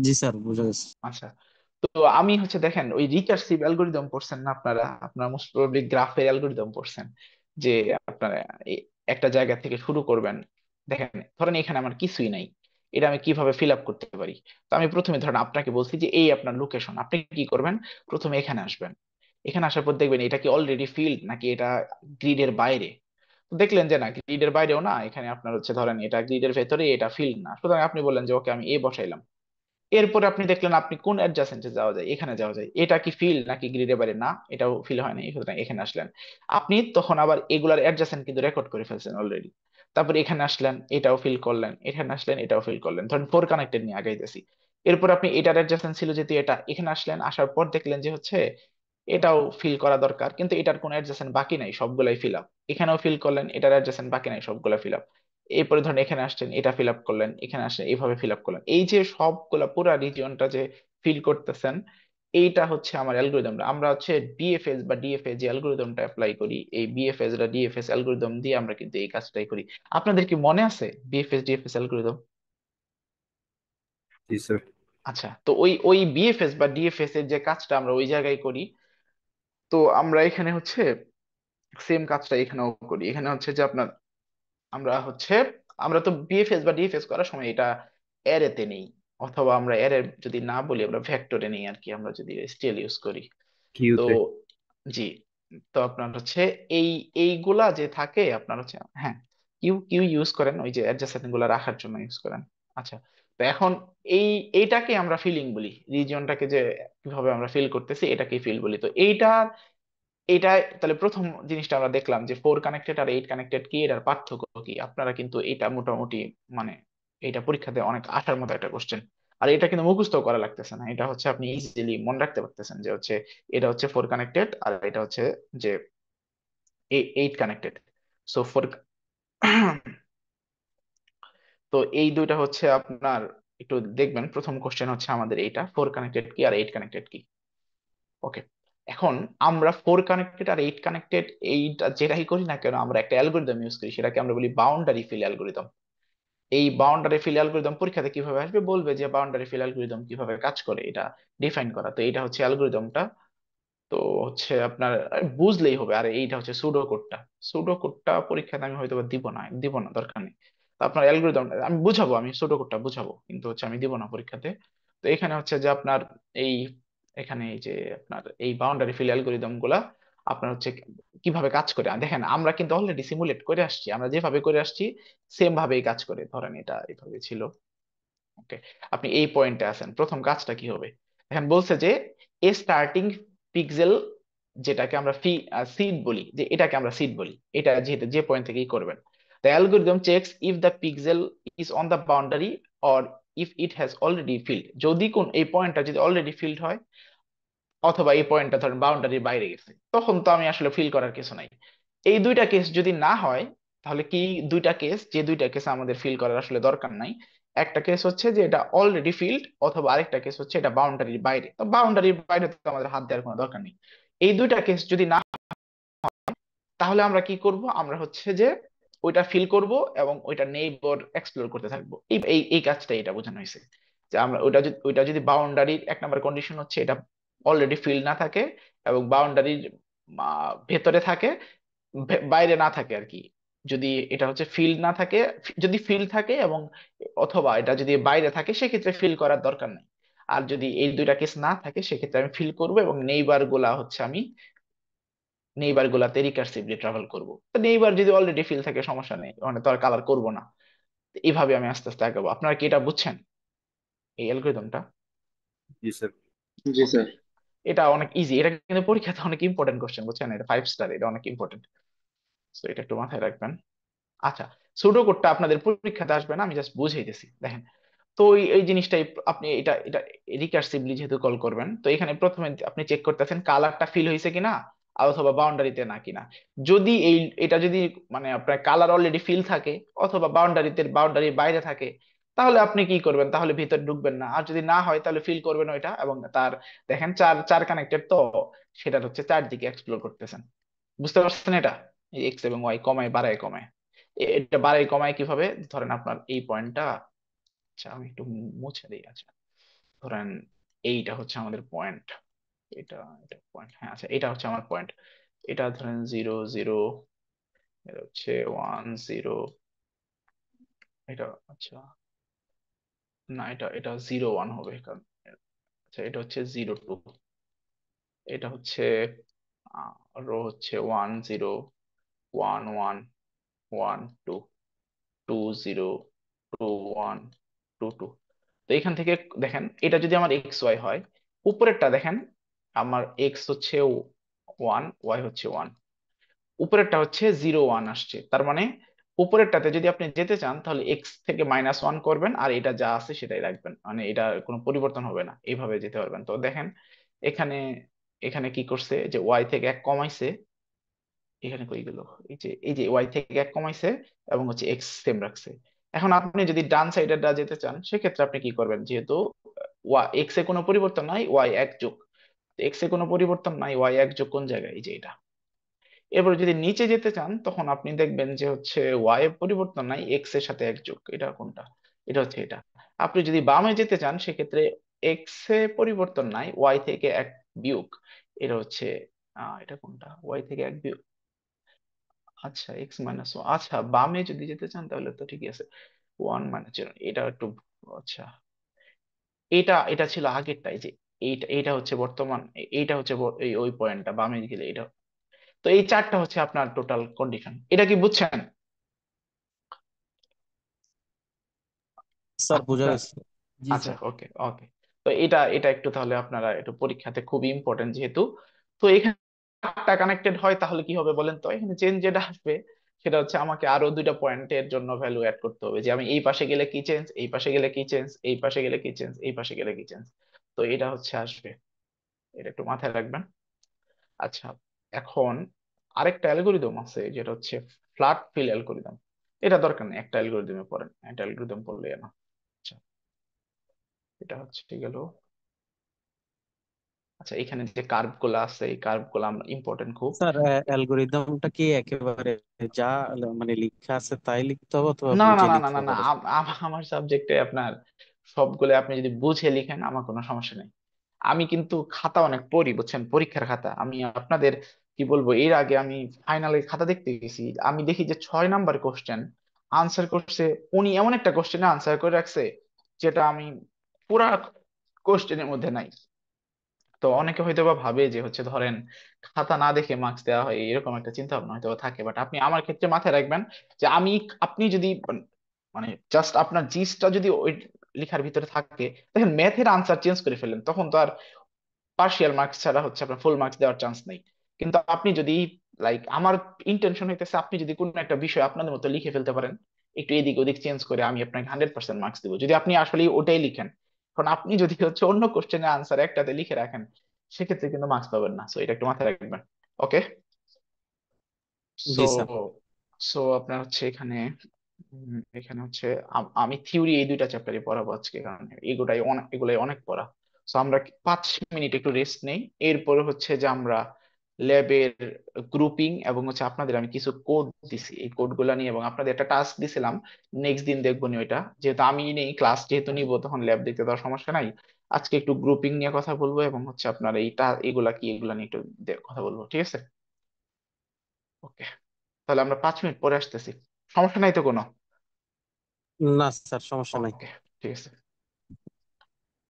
জি স্যার, বুঝা গেছে। আচ্ছা, তো আমি হচ্ছে দেখেন ওই রিকার্সিভ অ্যালগোরিদম পড়ছেন না আপনারা? আপনারা মোস্ট প্রবাবলি গ্রাফের অ্যালগোরিদম পড়ছেন, যে আপনারা একটা জায়গা থেকে শুরু করবেন। দেখেন ধরেন এখানে আমার কিছুই নাই, এটা আমি কিভাবে ফিল আপ করতে পারি? তো আমি প্রথমে ধরেন আপনাকে বলছি যে এই আপনার লোকেশন, আপনি কি করবেন, প্রথমে এখানে আসবেন। এখানে আসার পর দেখবেন এটা কি অলরেডি ফিল্ড নাকি এটা গ্রিডের বাইরে। তো দেখলেন যে না, গ্রিডের বাইরেও না, এখানে আপনার হচ্ছে ধরেন এটা গ্রিডের ভেতরে, এটা ফিল্ড না, সুতরাং আপনি বললেন যে ওকে আমি এ বসাইলাম। এরপরে আপনি দেখলেন আপনি কোন অ্যাডজাসেন্টে যাওয়া যায়, এখানে যাওয়া যায়, এটা কি ফিল নাকি গ্রিডের বাইরে, না এটাও ফিল হয় না, সুতরাং এখানে আসলেন। আপনি তখন আবার এগুলার অ্যাডজাসেন্ট কিন্তু রেকর্ড করে ফেলছেন অলরেডি। তারপর এখানে আসলেন, এটাও ফিল করলেন, এখানে আসলেন, এটাও ফিল করলেন, ধরেন ফোর কানেক্টেড নিয়ে আগাইতেছি। এরপর আপনি এটার অ্যাডজাসেন্ট ছিল যেহেতু এটা, এখানে আসলেন, আসার পর দেখলেন যে হচ্ছে এটাও ফিল করা দরকার, কিন্তু এটার কোনো অ্যাডজাসেন্ট বাকি নাই, সবগুলাই ফিল আপ। এখানেও ফিল করলেন, এটার অ্যাডজাসেন্ট বাকি নাই, সবগুলা ফিল আপ। এরপরে ধরেন এখানে আসছেন, এটা ফিল আপ করলেন, এখানে আসলেন, এইভাবে ফিল আপ করলেন, এই যে সবগুলা পুরা রিজিয়নটা যে ফিল করতেছেন, এইটা হচ্ছে আমার অ্যালগোরিদম। আমরা হচ্ছে বিএফএস বা ডিএফএস যে অ্যালগোরিদমটা অ্যাপ্লাই করি, এই বিএফএস বা ডিএফএস অ্যালগোরিদম দিয়ে আমরা কিন্তু এই কাজটাই করি। আপনাদের কি মনে আছে বিএফএস ডিএফএস অ্যালগোরিদম? জি স্যার। আচ্ছা, তো ওই ওই বিএফএস বা ডিএফএস এর যে কাজটা আমরা ওই জায়গায় করি, তো আমরা এখানে হচ্ছে সেম কাজটা এখানেও করি। এখানে হচ্ছে যে আপনার, আমরা হচ্ছে, আমরা তো বিএফএস বা ডিএফএস করার সময় এটা অ্যারেতে নেই, অথবা আমরা অ্যারে যদি না বলি আমরা ভেক্টরে নেই আর কি, আমরা যদি স্টিল ইউজ করি। তো কিউতে। জি, তো আপনার হচ্ছে এই এইগুলা যে থাকে আপনার হচ্ছে, হ্যাঁ, কিউ কিউ ইউজ করেন ওই যে অ্যাডজাসেন্ট গুলা রাখার জন্য ইউজ করেন। আচ্ছা, তো এখন এই এইটাকে আমরা ফিলিং বলি, রিজিয়নটাকে যে কিভাবে আমরা ফিল করতেছি এটাকে ফিল বলি। তো এইটা তাহলে প্রথম জিনিসটা আমরা দেখলাম যে 4 কানেক্টেড আর 8 কানেক্টেড কি, এটার পার্থক্য কি। আপনারা কিন্তু এটা মোটামুটি মানে এটা পরীক্ষাতে অনেক আসার মতো একটা কোশ্চেন। আর এটা কিন্তু মুখস্থ করা লাগতেছে না, এটা হচ্ছে আপনি ইজিলি মনে রাখতে পারতেছেন যে হচ্ছে এটা হচ্ছে 4 কানেক্টেড আর এটা হচ্ছে যে 8 কানেক্টেড। সো ফোর তো এই দুইটা হচ্ছে আপনার একটু দেখবেন, প্রথম কোশ্চেন হচ্ছে আমাদের এইটা 4 কানেক্টেড কি আর 8 কানেক্টেড কি। ওকে, এখন আমরা 4 কানেক্টেড আর 8 কানেক্টেড এইটা যেটাই করি না কেন, আমরা একটা অ্যালগোরিদম ইউজ করি, সেটাকে আমরা বলি বাউন্ডারি ফিল অ্যালগোরিদম। এই বাউন্ডারি ফিল অ্যালগোরিদম পরীক্ষাতে কিভাবে আসবে, বলবে যে বাউন্ডারি ফিল অ্যালগোরিদম কিভাবে কাজ করে এটা ডিফাইন করা। তো এটা হচ্ছে অ্যালগোরিদমটা। তো হচ্ছে আপনার বুঝলেই হবে। আর এইটা হচ্ছে সুডো কোডটা। সুডো কোডটা পরীক্ষাতে আমি হয়তো বা দিব না, দরকার নেই। তো আপনার অ্যালগোরিদম আমি বুঝাবো, আমি সুডো কোডটা বুঝাবো, কিন্তু হচ্ছে আমি দিব না পরীক্ষাতে। তো এখানে হচ্ছে যে আপনার এই এখানে এই যে আপনার এই বাউন্ডারি ফিল অ্যালগোরিদম গুলা আপনার হচ্ছে কিভাবে কাজ করে দেখেন, আমরা কিন্তু অলরেডি সিমুলেট করে আসছি, আমরা যেভাবে করে আসছি সেম ভাবেই কাজ করে। ধরেন এটা এইভাবে ছিল। ওকে, আপনি এই পয়েন্টে আছেন, প্রথম কাজটা কি হবে। এখন বলছে যে এ স্টার্টিং পিক্সেল, যেটাকে আমরা সিড বলি, যে এটাকে আমরা সিড বলি, এটা যেহেতু যে পয়েন্ট থেকেই করবেন। The algorithm checks if the pixel is on the boundary or if it has already field. যদি কোন এই পয়েন্টটা যদি অলরেডি ফিল্ড হয় অথবা এই পয়েন্টটা ধরেন বাউন্ডারির বাইরে গেছে, তখন তো আমি আসলে ফিল করার কিছু নাই। এই দুইটা কেস যদি না হয়, তাহলে কি দুইটা কেস, যে দুইটা কেস আমাদের ফিল করার আসলে দরকার নাই। একটা কেস হচ্ছে যে এটা অলরেডি ফিল্ড, অথবা আরেকটা কেস হচ্ছে এটা বাউন্ডারির বাইরে। তো বাউন্ডারির বাইরে তো আমাদের হাত দেওয়ার কোনো দরকার নেই। এই দুইটা কেস যদি না, তাহলে আমরা কি করব, আমরা হচ্ছে যে ওইটা ফিল করব এবং ওইটা নেইবর এক্সপ্লোর করতে থাকবো। এই এই এই কাজটা এটা বোঝানো হয়েছে, যে আমরা ওইটা যদি বাউন্ডারির এক নম্বর কন্ডিশন হচ্ছে এটা অলরেডি ফিল না থাকে এবং বাউন্ডারির ভেতরে থাকে, বাইরে না থাকে আর কি। যদি এটা হচ্ছে ফিল না থাকে, যদি ফিল থাকে এবং অথবা এটা যদি বাইরে থাকে, সেক্ষেত্রে ফিল করার দরকার নেই। আর যদি এই দুইটা কেস না থাকে, সেক্ষেত্রে আমি ফিল করব এবং নেইবার গুলা হচ্ছে আমি নেইবার গুলাতে রিকার্সিভলি ট্রাভেল করব। তো নেইবার যদি অলরেডি ফিল থাকে সমস্যা নেই, মানে তো আর কালার করব না। তো এইভাবে আমি আস্তে আস্তে আগাবো। আপনারা কি এটা বুঝছেন, এই অ্যালগরিদমটা? জি স্যার। জি ওকে, স্যার। এটা অনেক ইজি, এটা কিন্তু পরীক্ষাতে অনেক ইম্পর্টেন্ট কোশ্চেন, বুঝছেন, এটা 5 স্টার, এটা অনেক ইম্পর্টেন্ট। তো এটা একটু মাথায় রাখবেন। আচ্ছা, সুডো কোডটা আপনাদের পরীক্ষাতে আসবে না, আমি জাস্ট বুঝাইতেছি, দেখেন। তো এই জিনিসটাই আপনি এটা এটা রিকার্সিভলি যেহেতু কল করবেন, তো এখানে প্রথমে আপনি চেক করতেছেন কালারটা ফিল হয়েছে কিনা, আর অথবা বাউন্ডারিতে না কিনা। যদি এটা যদি মানে আপনার কালার অলরেডি ফিল থাকে অথবা বাউন্ডারির বাইরে থাকে, তাহলে আপনি কি করবেন, তাহলে ভিতরে ঢুকবেন না। আর যদি না হয় তাহলে ফিল করবেন ওইটা, এবং তার দেখেন চার চার কানেক্টেড তো, সেটা হচ্ছে চারদিকে এক্সপ্লোর করতেছেন। বুঝতে পারছেন এটা? এক্স এবং ওয়াই কমায় বাড়ায় কমায়, এটা বাড়ায় কমায় কিভাবে, ধরেন আপনার এই পয়েন্টটা, আচ্ছা আমি একটু মুছে দিই। আচ্ছা, ধরেন এইটা হচ্ছে আমাদের পয়েন্ট, এটা এটা পয়েন্ট, হ্যাঁ আচ্ছা এটা হচ্ছে আমার পয়েন্ট। এটা ধরেন 0 0, এটা হচ্ছে 1 0, এটা আচ্ছা না, এটা 0 1 হবে কারণ, আচ্ছা এটা হচ্ছে 0 2, এটা হচ্ছে রো হচ্ছে 1 0 1 1 1 2 2 0 2 1 2 2। তো এখান থেকে দেখেন, এটা যদি আমার এক্স ওয়াই হয়, উপরেরটা দেখেন আমার এক্স হচ্ছে 1, ওয়াই হচ্ছে 1, উপরেরটা হচ্ছে 0 1 আসছে। তার মানে উপরেরটাতে যদি আপনি যেতে চান, তাহলে এক্স থেকে -1 করবেন আর এটা যা আছে সেটাই রাখবেন, মানে এটা কোনো পরিবর্তন হবে না, এইভাবে যেতে পারবেন। তো দেখেন এখানে এখানে কি করছে, যে ওয়াই থেকে 1 কমাইছে, এখানে কই গেল, এই যে ওয়াই থেকে 1 কমাইছে এবং হচ্ছে এক্স সেম রাখছে। এখন আপনি যদি ডান সাইডে যেতে চান, সেক্ষেত্রে আপনি কি করবেন, যেহেতু এক্স এ কোনো পরিবর্তন নাই, ওয়াই 1 যোগ, এক্স এ কোনো পরিবর্তন নাই, ওয়াই 1 যোগ কোন জায়গায়, এই যে এটা। এরপর যদি নিচে যেতে চান, তখন আপনি দেখবেন যে হচ্ছে ওয়াই এর পরিবর্তন নাই, এক্স এর সাথে 1 যোগ, এটা কোনটা, এটা হচ্ছে এটা। আপনি যদি বামে যেতে চান, সেক্ষেত্রে এক্স এ পরিবর্তন নাই, ওয়াই থেকে 1 বিয়োগ, এটা হচ্ছে এটা কোনটা, ওয়াই থেকে 1 বিয়োগ, আচ্ছা x-1, আচ্ছা বামে যদি যেতে চান তাহলে তো ঠিকই আছে, 1 - 0, এটা একটু, আচ্ছা এটা এটা ছিল আগেরটাই, যে এইটা এইটা হচ্ছে বর্তমান, এইটা হচ্ছে এই ওই পয়েন্টটা বামে গেলে এটা। তো এই চারটা হচ্ছে আপনার টোটাল কন্ডিশন, এটা কি বুঝছেন স্যার বোঝা আপনার? গেছে। জি আচ্ছা, স্যার। ওকে ওকে। তো এটা এটা একটু তাহলে আপনারা একটু পরীক্ষাতে খুবই ইম্পর্টেন্ট যেহেতু। তো এখানে চারটা কানেক্টেড হয় তাহলে কি হবে বলেন তো? এখানে চেঞ্জ যেটা আসবে সেটা হচ্ছে আমাকে আরো দুইটা পয়েন্টের জন্য ভ্যালু অ্যাড করতে হবে, যে আমি এই পাশে গেলে কি চেঞ্জ, এই পাশে গেলে কি চেঞ্জ, এই পাশে গেলে কি চেঞ্জ, এই পাশে গেলে কি চেঞ্জ। তো এটা হচ্ছে আসবে, এটা একটু মাথায় রাখবেন। আচ্ছা, এখন আরেকটা অ্যালগোরিদম আছে যেটা হচ্ছে ফ্ল্যাট ফিল অ্যালগোরিদম। এটা দরকার নেই, একটা অ্যালগোরিদমে পড়েন, একটা অ্যালগোরিদম পড়লে না। আচ্ছা, এটা হচ্ছে গেল। আচ্ছা, এখানে যে কার্ভ গুলা আছে এই কার্ভ গুলা আমরা ইম্পর্টেন্ট খুব। স্যার অ্যালগোরিদমটা কি একেবারে যা মানে লেখা আছে তাই লিখতে হবে অথবা না না বুঝে না না লিখতে না না, পারে? আমার সাবজেক্টে আপনার সবগুলো আপনি যদি বুঝে লিখেন আমার কোনো সমস্যা নেই। আমি কিন্তু খাতা অনেক পড়ি বুঝছেন, পরীক্ষার খাতা। আমি আপনাদের কি বলবো, এর আগে আমি ফাইনালে খাতা দেখতে গেছি, আমি দেখি যে 6 নাম্বার কোশ্চেন আনসার করছে উনি, এমন একটা কোশ্চেনে আনসার করে রাখছে যেটা আমি পুরা কোশ্চেনের মধ্যে নাই। তো অনেকে হয়তো বা ভাবে যে হচ্ছে ধরেন খাতা না দেখে মার্কস দেওয়া হয়, এরকম একটা চিন্তা ভাবনা হয়তো বা থাকে, বাট আপনি আমার ক্ষেত্রে মাথায় রাখবেন যে আমি, আপনি যদি মানে জাস্ট আপনার জিসটা যদি ওই লেখার ভিতরে থাকে, দেখেন ম্যাথের আনসার চেঞ্জ করে ফেলেন তখন তো আর পার্শিয়াল মার্কস ছাড়া হচ্ছে আপনার ফুল মার্কস দেওয়ার চান্স নেই। কিন্তু আপনি যদি, লাইক আমার ইন্টেনশন হইতেছে আপনি যদি কোনো একটা বিষয় আপনাদের মতো লিখে ফেলতে পারেন, একটু এদিক ওদিক চেঞ্জ করে, আমি আপনাকে 100% মার্কস দেবো যদি আপনি আসলে ওটাই লিখেন। কারণ আপনি যদি হচ্ছে অন্য কোশ্চেনের আনসার একটাতে লিখে রাখেন, সেক্ষেত্রে কিন্তু মার্কস পাবেন না। সো এটা একটু মাথায় রাখবেন। ওকে। সো জি স্যার। সো আপনার হচ্ছে এখানে এখানে হচ্ছে আমি থিওরি এই দুইটা চ্যাপ্টারই পড়াবো আজকে, কারণ এগুলাই অনেক পড়া। তো আমরা 5 মিনিট একটু রেস্ট নেই, এরপরে হচ্ছে যে আমরা ল্যাবের গ্রুপিং এবং হচ্ছে আপনাদের আমি কিছু কোড দিছি, এই কোড গুলা নিয়ে এবং আপনাদের একটা টাস্ক দিছিলাম, নেক্সট দিন দেখবো নি ওইটা, যেহেতু আমি নেই ক্লাস যেহেতু নিব তখন ল্যাব দেখতে দেওয়ার সমস্যা নাই। আজকে একটু গ্রুপিং নিয়ে কথা বলবো এবং হচ্ছে আপনার এইটা এগুলা কি এগুলা নিয়ে একটু কথা বলবো, ঠিক আছে? ওকে, তাহলে আমরা 5 মিনিট পরে আসতেছি, সমস্যা নাই তো কোনো? না স্যার, সমস্যা নাই। ওকে, ঠিক আছে।